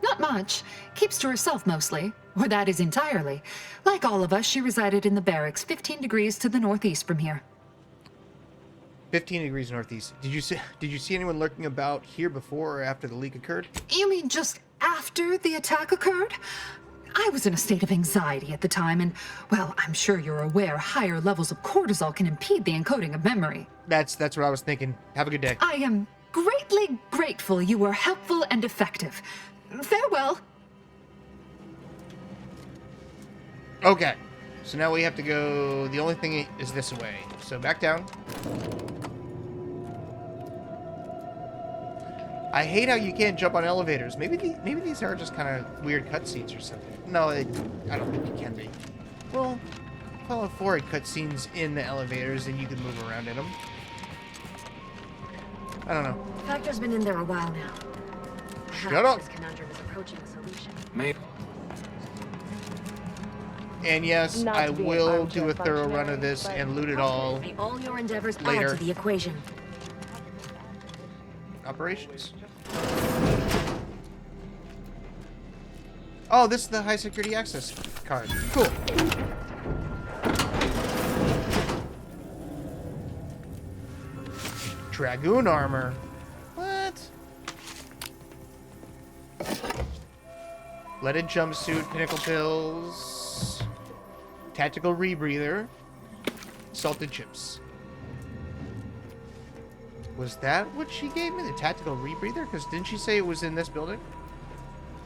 Speaker 6: Not much. Keeps to herself mostly. Or that is entirely. Like all of us, she resided in the barracks 15 degrees to the northeast from here.
Speaker 7: 15 degrees northeast. Did you see anyone lurking about here before or after the leak occurred?
Speaker 6: You mean just after the attack occurred? I was in a state of anxiety at the time, and, well, I'm sure you're aware higher levels of cortisol can impede the encoding of memory.
Speaker 7: That's what I was thinking. Have a good day.
Speaker 6: I am greatly grateful you were helpful and effective. Farewell.
Speaker 7: Okay. So now we have to go... The only thing is this way. So back down. I hate how you can't jump on elevators. Maybe these are just kind of weird cutscenes or something. No, I don't think it can be. Well, Fallout 4 had cutscenes in the elevators and you can move around in them. I don't know.
Speaker 1: Factor's been in there a while now.
Speaker 7: Shut up!
Speaker 1: This conundrum is approaching a solution.
Speaker 10: Maybe.
Speaker 7: And yes,
Speaker 24: Not
Speaker 7: I
Speaker 24: to be an
Speaker 7: will
Speaker 24: armchair
Speaker 7: do a thorough run
Speaker 24: functionary,
Speaker 7: of this
Speaker 24: but-
Speaker 7: and loot it all
Speaker 1: All your endeavors
Speaker 7: later.
Speaker 1: add to the equation.
Speaker 7: Operations. Oh, this is the high security access card. Cool. Dragoon armor. What? Leaded jumpsuit, pinnacle pills, tactical rebreather, salted chips. Was that what she gave me? The tactical rebreather? Because didn't she say it was in this building?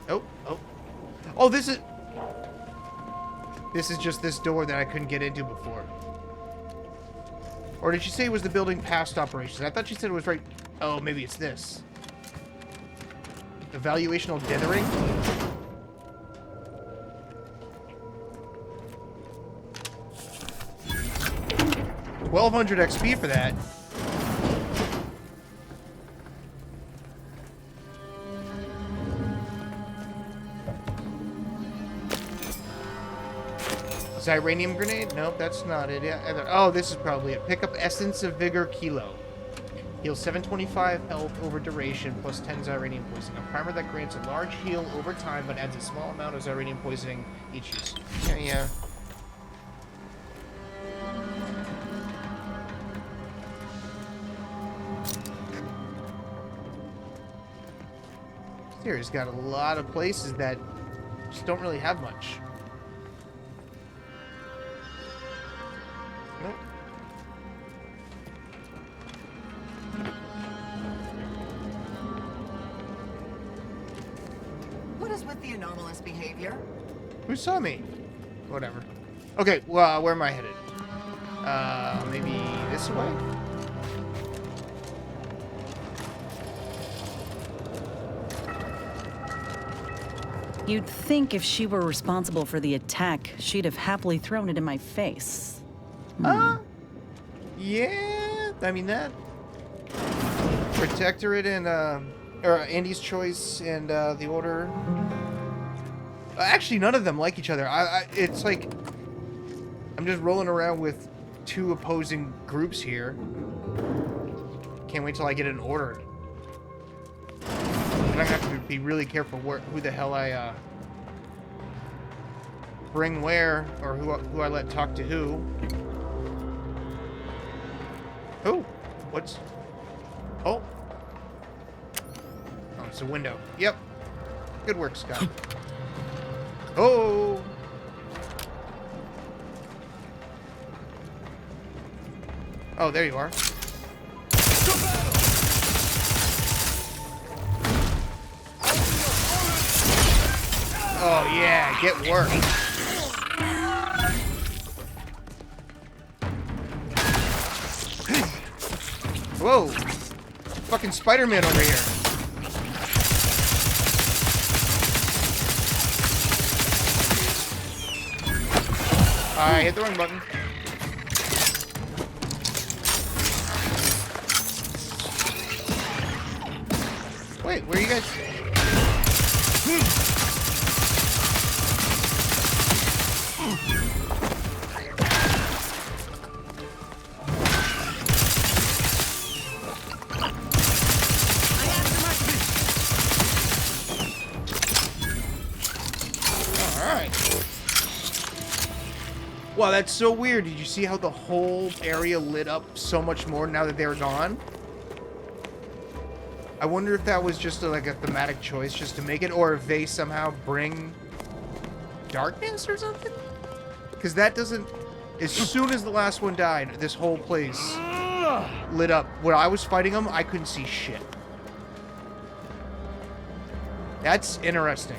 Speaker 7: Oh, this is just this door that I couldn't get into before. Or did she say it was the building past operations? I thought she said it was right... Oh, maybe it's this. Evaluational dithering? $1,200 XP for that. Zyranium grenade? Nope, that's not it. Yeah, oh, this is probably it. Pick up Essence of Vigor Kilo. Heal 725 health over duration, plus 10 Zyranium poisoning. A primer that grants a large heal over time, but adds a small amount of Zyranium poisoning each use. Yeah. Here's got a lot of places that just don't really have much. Nope.
Speaker 8: What is with the anomalous behavior?
Speaker 7: Who saw me? Whatever. Okay, well, where am I headed? Maybe this way?
Speaker 5: You'd think if she were responsible for the attack, she'd have happily thrown it in my face.
Speaker 7: Yeah, I mean that. Protectorate and, or Andy's Choice and, the Order. Actually, none of them like each other. It's like, I'm just rolling around with two opposing groups here. Can't wait till I get an Order. I'm gonna have to be really careful who the hell I, bring where, or who I let talk to who. Who? What's... Oh. Oh, it's a window. Yep. Good work, Scott. Oh! Oh, there you are. Oh, yeah, get work. Whoa! Fucking Spider-Man over here. I hit the wrong button. Wait, where are you guys? Wow, that's so weird. Did you see how the whole area lit up so much more now that they're gone? I wonder if that was just like a thematic choice just to make it, or if they somehow bring darkness or something? Because that doesn't... As soon as the last one died, this whole place lit up. When I was fighting them, I couldn't see shit. That's interesting.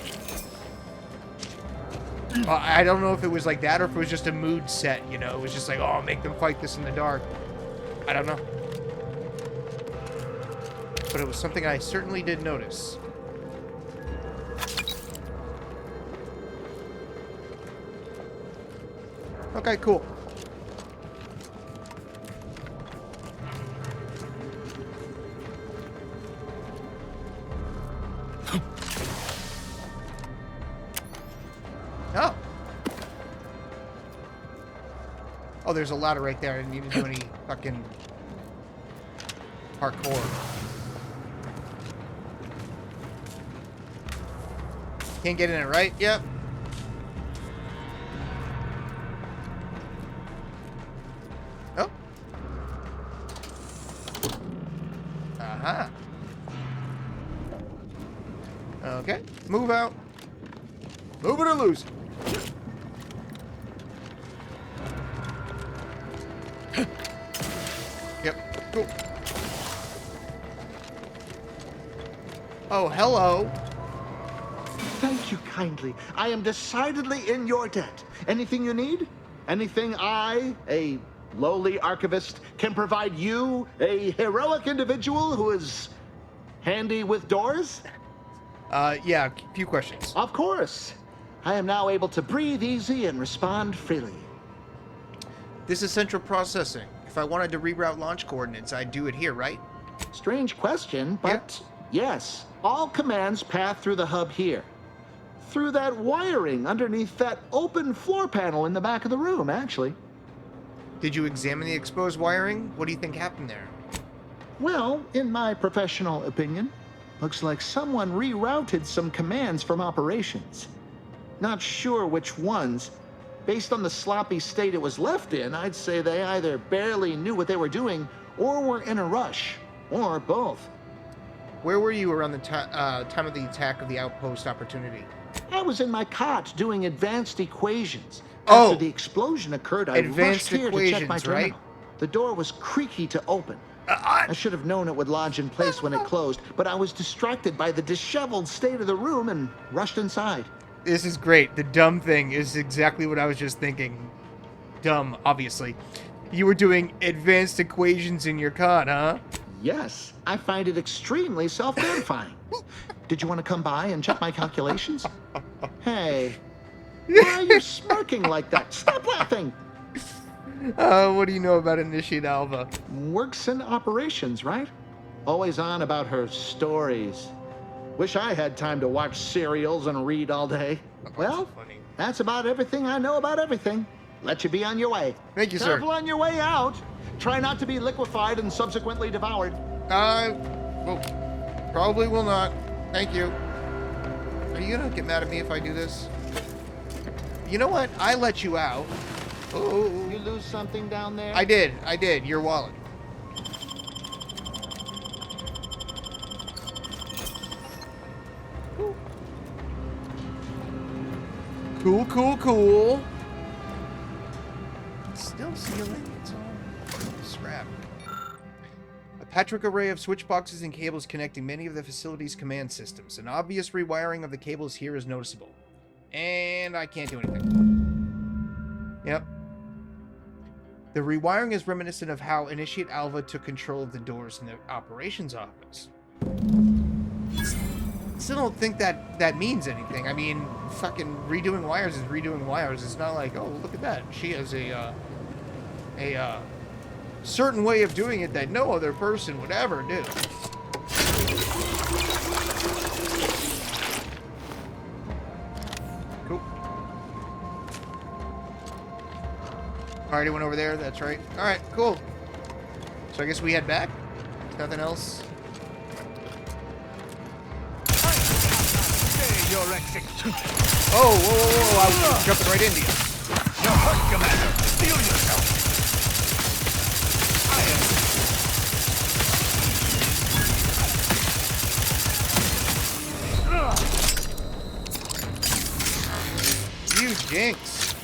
Speaker 7: I don't know if it was like that or if it was just a mood set, you know? It was just like, oh, make them fight this in the dark. I don't know. But it was something I certainly did notice. Okay, cool. Oh. Oh, there's a ladder right there. I didn't need to do any fucking parkour. Can't get in it, right? Yep. Oh. Uh-huh. Okay. Move out. Move it or lose it. Yep. Cool. Oh, hello.
Speaker 3: Thank you kindly. I am decidedly in your debt. Anything you need? Anything I, a lowly archivist, can provide you, a heroic individual who is handy with doors?
Speaker 7: Yeah, a few questions.
Speaker 3: Of course. I am now able to breathe easy and respond freely.
Speaker 7: This is central processing. If I wanted to reroute launch coordinates, I'd do it here, right?
Speaker 3: Strange question, but yes. All commands pass through the hub here. Through that wiring underneath that open floor panel in the back of the room, actually.
Speaker 7: Did you examine the exposed wiring? What do you think happened there?
Speaker 3: Well, in my professional opinion, looks like someone rerouted some commands from operations. Not sure which ones. Based on the sloppy state it was left in, I'd say they either barely knew what they were doing or were in a rush, or both.
Speaker 7: Where were you around the time of the attack of the outpost opportunity?
Speaker 3: I was in my COT doing advanced equations. After the explosion occurred, I rushed here to check my terminal.
Speaker 7: Right?
Speaker 3: The door was creaky to open. I should have known it would lodge in place when it closed, but I was distracted by the disheveled state of the room and rushed inside.
Speaker 7: This is great. The dumb thing is exactly what I was just thinking. Dumb, obviously. You were doing advanced equations in your COT, huh?
Speaker 3: Yes, I find it extremely self-verifying. Did you want to come by and check my calculations? Hey, why are you smirking like that? Stop laughing!
Speaker 7: What do you know about Initiate Alva?
Speaker 3: Works in operations, right? Always on about her stories. Wish I had time to watch serials and read all day. Well, that's about everything I know about everything. Let you be on your way.
Speaker 7: Thank you, sir.
Speaker 3: Careful on your way out. Try not to be liquefied and subsequently devoured.
Speaker 7: Well, probably will not. Thank you. Are you gonna get mad at me if I do this? You know what? I let you out. Oh.
Speaker 3: You lose something down there?
Speaker 7: I did. Your wallet. Cool. Still sealing. It's all scrap. A patchwork array of switch boxes and cables connecting many of the facility's command systems. An obvious rewiring of the cables here is noticeable. And I can't do anything. Yep. The rewiring is reminiscent of how Initiate Alva took control of the doors in the operations office. Still don't think that means anything. I mean, fucking redoing wires is redoing wires. It's not like, oh, look at that. She has a certain way of doing it that no other person would ever do. Already went over there. That's right. All right, cool. So I guess we head back. Nothing else.
Speaker 2: Your execution.
Speaker 7: Oh, whoa, whoa, whoa! I was jumping right into you.
Speaker 2: You're hurt, Commander. Steel yourself.
Speaker 7: You jinx.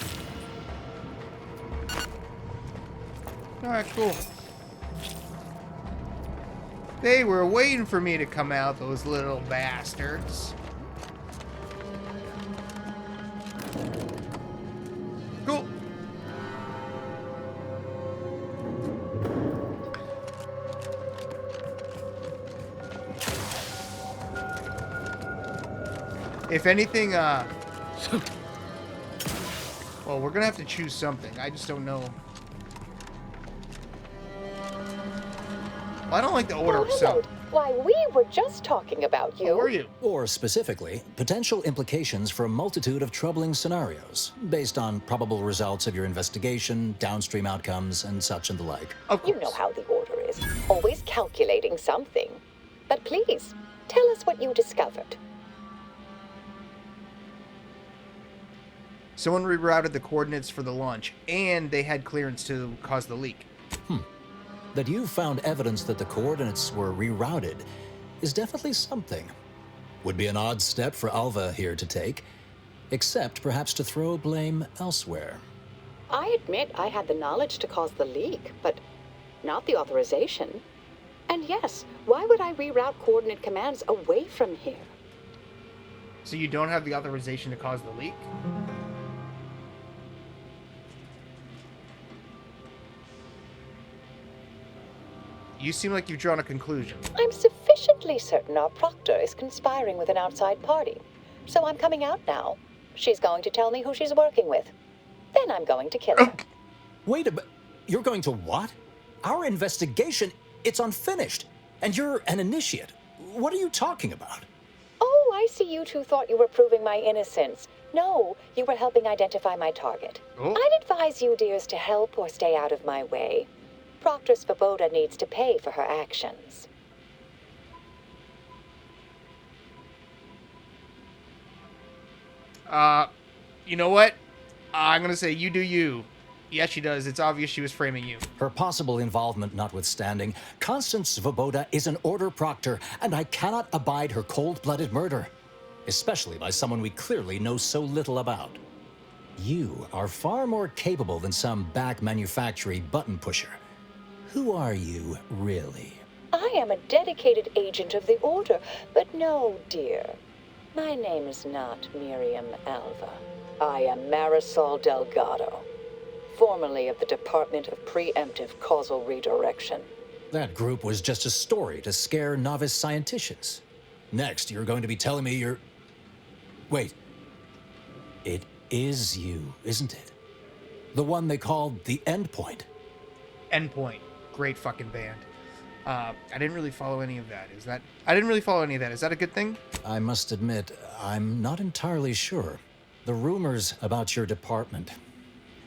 Speaker 7: Alright, cool. They were waiting for me to come out, those little bastards. Cool. If anything, well, we're gonna have to choose something. I just don't know. Well, I don't like the order of
Speaker 19: hello. Why, we were just talking about you.
Speaker 7: How are you?
Speaker 13: Or specifically, potential implications for a multitude of troubling scenarios, based on probable results of your investigation, downstream outcomes, and such and the like.
Speaker 19: You know how the order is. Always calculating something. But please, tell us what you discovered.
Speaker 7: Someone rerouted the coordinates for the launch, and they had clearance to cause the leak.
Speaker 13: That you found evidence that the coordinates were rerouted is definitely something. Would be an odd step for Alva here to take, except perhaps to throw blame elsewhere.
Speaker 19: I admit I had the knowledge to cause the leak, but not the authorization. And yes, why would I reroute coordinate commands away from here?
Speaker 7: So you don't have the authorization to cause the leak? You seem like you've drawn a conclusion.
Speaker 19: I'm sufficiently certain our proctor is conspiring with an outside party. So I'm coming out now. She's going to tell me who she's working with. Then I'm going to kill her.
Speaker 13: Wait a minute. You're going to what? Our investigation, it's unfinished. And you're an initiate. What are you talking about?
Speaker 19: Oh, I see you two thought you were proving my innocence. No, you were helping identify my target. I'd advise you, dears, to help or stay out of my way. Proctor Svoboda needs to pay for her actions.
Speaker 7: You know what? I'm gonna say you do you. Yes, she does. It's obvious she was framing you.
Speaker 13: Her possible involvement notwithstanding, Constance Svoboda is an order proctor, and I cannot abide her cold-blooded murder. Especially by someone we clearly know so little about. You are far more capable than some back manufactory button pusher. Who are you, really?
Speaker 19: I am a dedicated agent of the Order, but no, dear. My name is not Miriam Alva. I am Marisol Delgado, formerly of the Department of Preemptive Causal Redirection.
Speaker 13: That group was just a story to scare novice scienticians. Next, you're going to be telling me you're... Wait. It is you, isn't it? The one they called the Endpoint.
Speaker 7: Endpoint. Great fucking band. I didn't really follow any of that. I didn't really follow any of that. Is that a good thing?
Speaker 13: I must admit, I'm not entirely sure. The rumors about your department.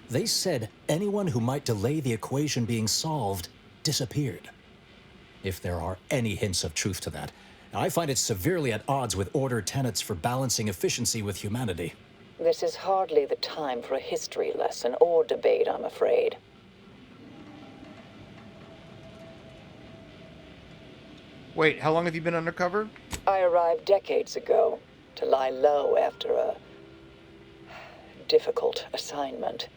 Speaker 13: They said anyone who might delay the equation being solved disappeared. If there are any hints of truth to that, I find it severely at odds with Order tenets for balancing efficiency with humanity.
Speaker 19: This is hardly the time for a history lesson or debate, I'm afraid.
Speaker 7: Wait, how long have you been undercover?
Speaker 19: I arrived decades ago to lie low after a difficult assignment.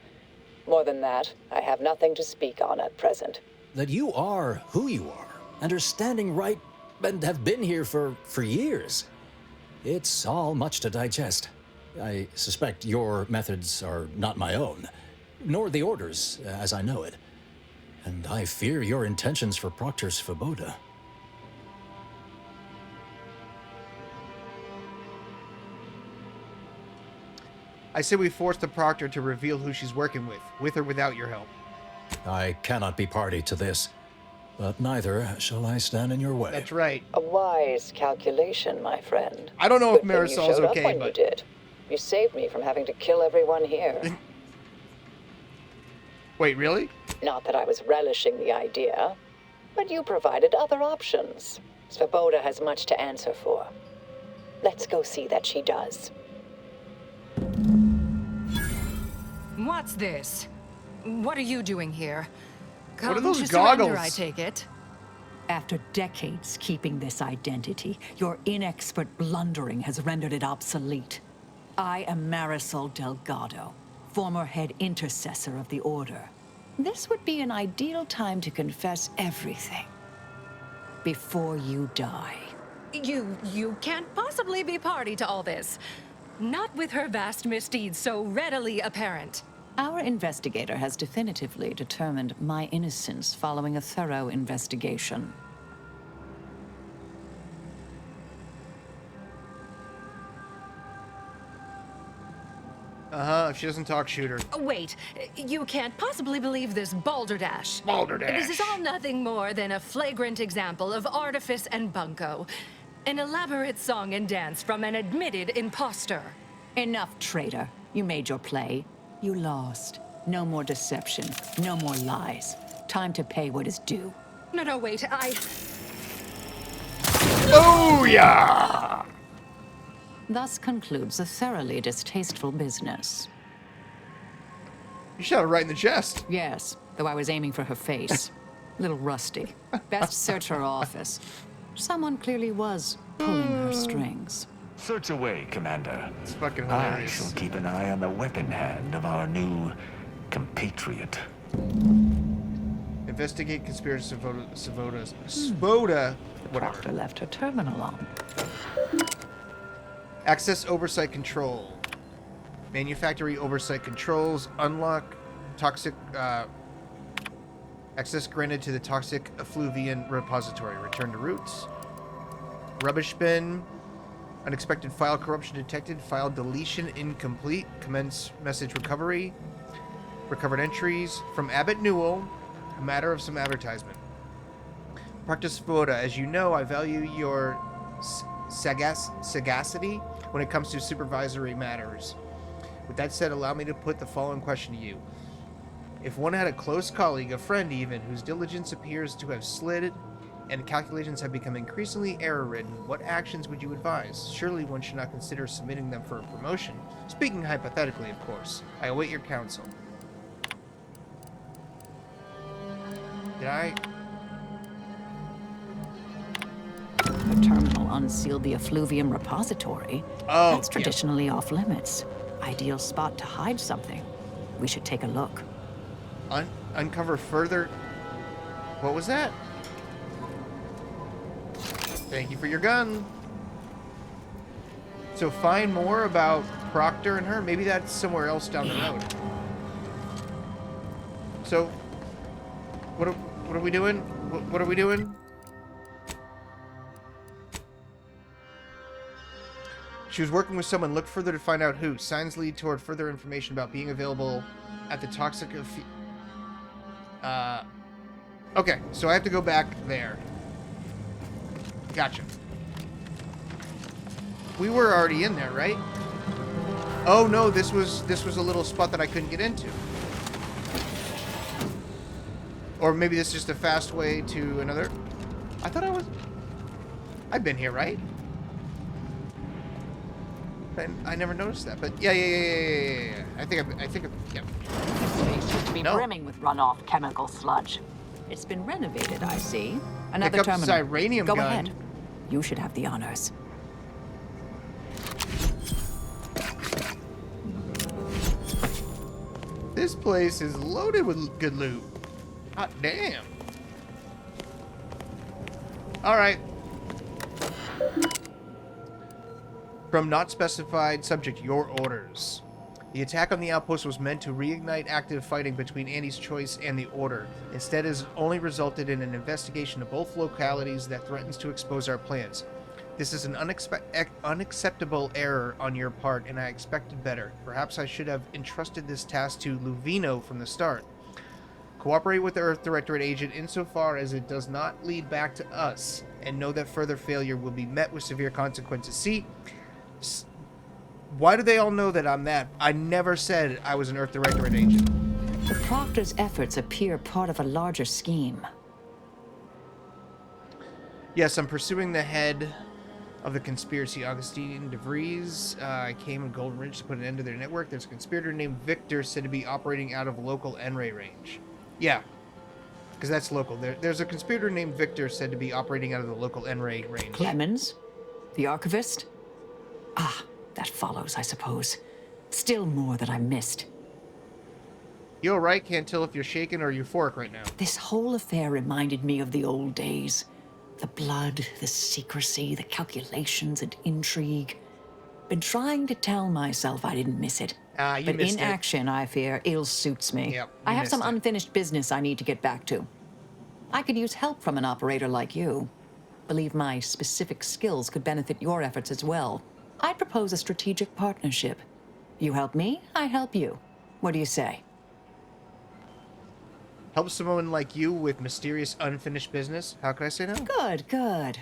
Speaker 19: More than that, I have nothing to speak on at present.
Speaker 13: That you are who you are, and are standing right, and have been here for years. It's all much to digest. I suspect your methods are not my own, nor the Order's, as I know it. And I fear your intentions for Proctor Svoboda.
Speaker 7: I say we force the proctor to reveal who she's working with or without your help.
Speaker 13: I cannot be party to this, but neither shall I stand in your way.
Speaker 7: That's right.
Speaker 19: A wise calculation, my friend.
Speaker 7: I don't know if
Speaker 19: Good thing
Speaker 7: Marisol's
Speaker 19: you showed
Speaker 7: okay,
Speaker 19: up when
Speaker 7: but...
Speaker 19: you did. You saved me from having to kill everyone here.
Speaker 7: Wait, really?
Speaker 19: Not that I was relishing the idea, but you provided other options. Svoboda has much to answer for. Let's go see that she does.
Speaker 18: What's this? What are you doing here?
Speaker 7: What are
Speaker 18: Come
Speaker 7: those
Speaker 18: to surrender,
Speaker 7: goggles?
Speaker 18: I take it.
Speaker 5: After decades keeping this identity, your inexpert blundering has rendered it obsolete. I am Marisol Delgado, former head intercessor of the Order. This would be an ideal time to confess everything. Before you die.
Speaker 18: You can't possibly be party to all this. Not with her vast misdeeds so readily apparent.
Speaker 5: Our investigator has definitively determined my innocence following a thorough investigation.
Speaker 7: If she doesn't talk, shoot her.
Speaker 18: Wait, you can't possibly believe this balderdash. This is all nothing more than a flagrant example of artifice and bunco. An elaborate song and dance from an admitted imposter.
Speaker 5: Enough, traitor. You made your play. You lost. No more deception. No more lies. Time to pay what is due.
Speaker 18: No, wait,
Speaker 7: Oh, yeah!
Speaker 5: Thus concludes a thoroughly distasteful business.
Speaker 7: You shot her right in the chest.
Speaker 5: Yes, though I was aiming for her face. Little rusty. Best search her office. Someone clearly was pulling her strings.
Speaker 9: Search away, Commander.
Speaker 7: It's fucking
Speaker 9: I
Speaker 7: hilarious.
Speaker 9: shall keep an eye on the weapon hand of our new compatriot.
Speaker 7: Investigate conspiracy Svoboda, whatever.
Speaker 5: Proctor left her terminal on.
Speaker 7: Access oversight control. Manufactory oversight controls. Unlock toxic. Access granted to the toxic effluvian repository. Return to roots. Rubbish bin. Unexpected file corruption detected. File deletion incomplete. Commence message recovery. Recovered entries from Abbott Newell. A matter of some advertisement. Practice Svoboda. As you know, I value your sagacity when it comes to supervisory matters. With that said, allow me to put the following question to you. If one had a close colleague, a friend even, whose diligence appears to have slid and calculations have become increasingly error-ridden, what actions would you advise? Surely one should not consider submitting them for a promotion. Speaking hypothetically, of course. I await your counsel. Did I...
Speaker 5: The terminal unsealed the effluvium repository.
Speaker 7: Oh,
Speaker 5: that's traditionally off limits. Ideal spot to hide something. We should take a look.
Speaker 7: Uncover further... What was that? Thank you for your gun. So find more about Proctor and her. Maybe that's somewhere else down the road. So, what are we doing? What are we doing? She was working with someone. Look further to find out who. Signs lead toward further information about being available at the toxic... Okay, so I have to go back there. Gotcha. We were already in there, right? Oh no, this was a little spot that I couldn't get into. Or maybe this is just a fast way to another. I thought I was... I've been here, right? I never noticed that, but yeah. I think, yeah.
Speaker 5: Space used to be brimming with runoff chemical sludge. It's been renovated, I see. Another
Speaker 7: Pick up
Speaker 5: terminal.
Speaker 7: Zyranium
Speaker 5: Go
Speaker 7: gun.
Speaker 5: ahead. You should have the honors.
Speaker 7: This place is loaded with good loot. Hot damn. All right. From not specified subject, your orders. The attack on the outpost was meant to reignite active fighting between Andy's Choice and the Order. Instead, it has only resulted in an investigation of both localities that threatens to expose our plans. This is an unacceptable error on your part, and I expected better. Perhaps I should have entrusted this task to Luvino from the start. Cooperate with the Earth Directorate agent insofar as it does not lead back to us, and know that further failure will be met with severe consequences. See, why do they all know that I'm that? I never said I was an Earth Directorate agent.
Speaker 11: The Proctor's efforts appear part of a larger scheme.
Speaker 7: Yes, I'm pursuing the head of the conspiracy, Augustine DeVries. I came in Golden Ridge to put an end to their network. There's a conspirator named Victor said to be operating out of local NRA range. Yeah, because that's local. There's a conspirator named Victor said to be operating out of the local NRA range.
Speaker 11: Clemens? The archivist? Ah, that follows, I suppose. Still more that I missed.
Speaker 7: You alright? Can't tell if you're shaken or euphoric right now.
Speaker 11: This whole affair reminded me of the old days. The blood, the secrecy, the calculations and intrigue. Been trying to tell myself I didn't miss it.
Speaker 7: You
Speaker 11: but
Speaker 7: missed
Speaker 11: in
Speaker 7: it.
Speaker 11: action, I fear, ill suits me.
Speaker 7: Yep,
Speaker 11: I
Speaker 7: you
Speaker 11: have some
Speaker 7: missed it.
Speaker 11: unfinished business I need to get back to. I could use help from an operator like you. Believe my specific skills could benefit your efforts as well. I'd propose a strategic partnership. You help me, I help you. What do you say?
Speaker 7: Help someone like you with mysterious unfinished business? How could I say no?
Speaker 11: Good, good.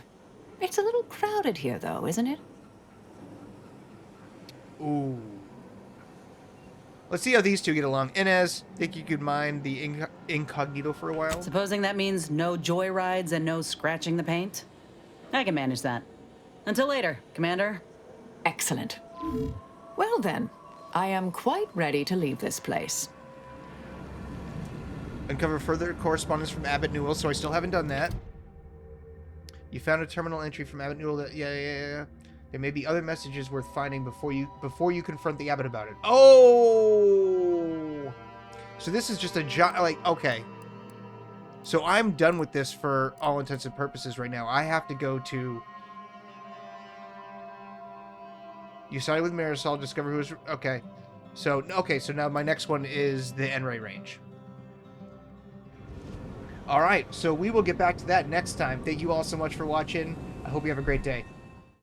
Speaker 11: It's a little crowded here, though, isn't it?
Speaker 7: Ooh. Let's see how these two get along. Inez, think you could mind the incognito for a while?
Speaker 5: Supposing that means no joyrides and no scratching the paint? I can manage that. Until later, Commander.
Speaker 11: Excellent. Well then, I am quite ready to leave this place.
Speaker 7: Uncover further correspondence from Abbott Newell, so I still haven't done that. You found a terminal entry from Abbott Newell that... Yeah. There may be other messages worth finding before you confront the Abbott about it. Oh! So this is just a job... Like, okay. So I'm done with this for all intents and purposes right now. I have to go to... You sided with Marisol, discover who was... Okay. So now my next one is the NRA range. Alright, so we will get back to that next time. Thank you all so much for watching. I hope you have a great day.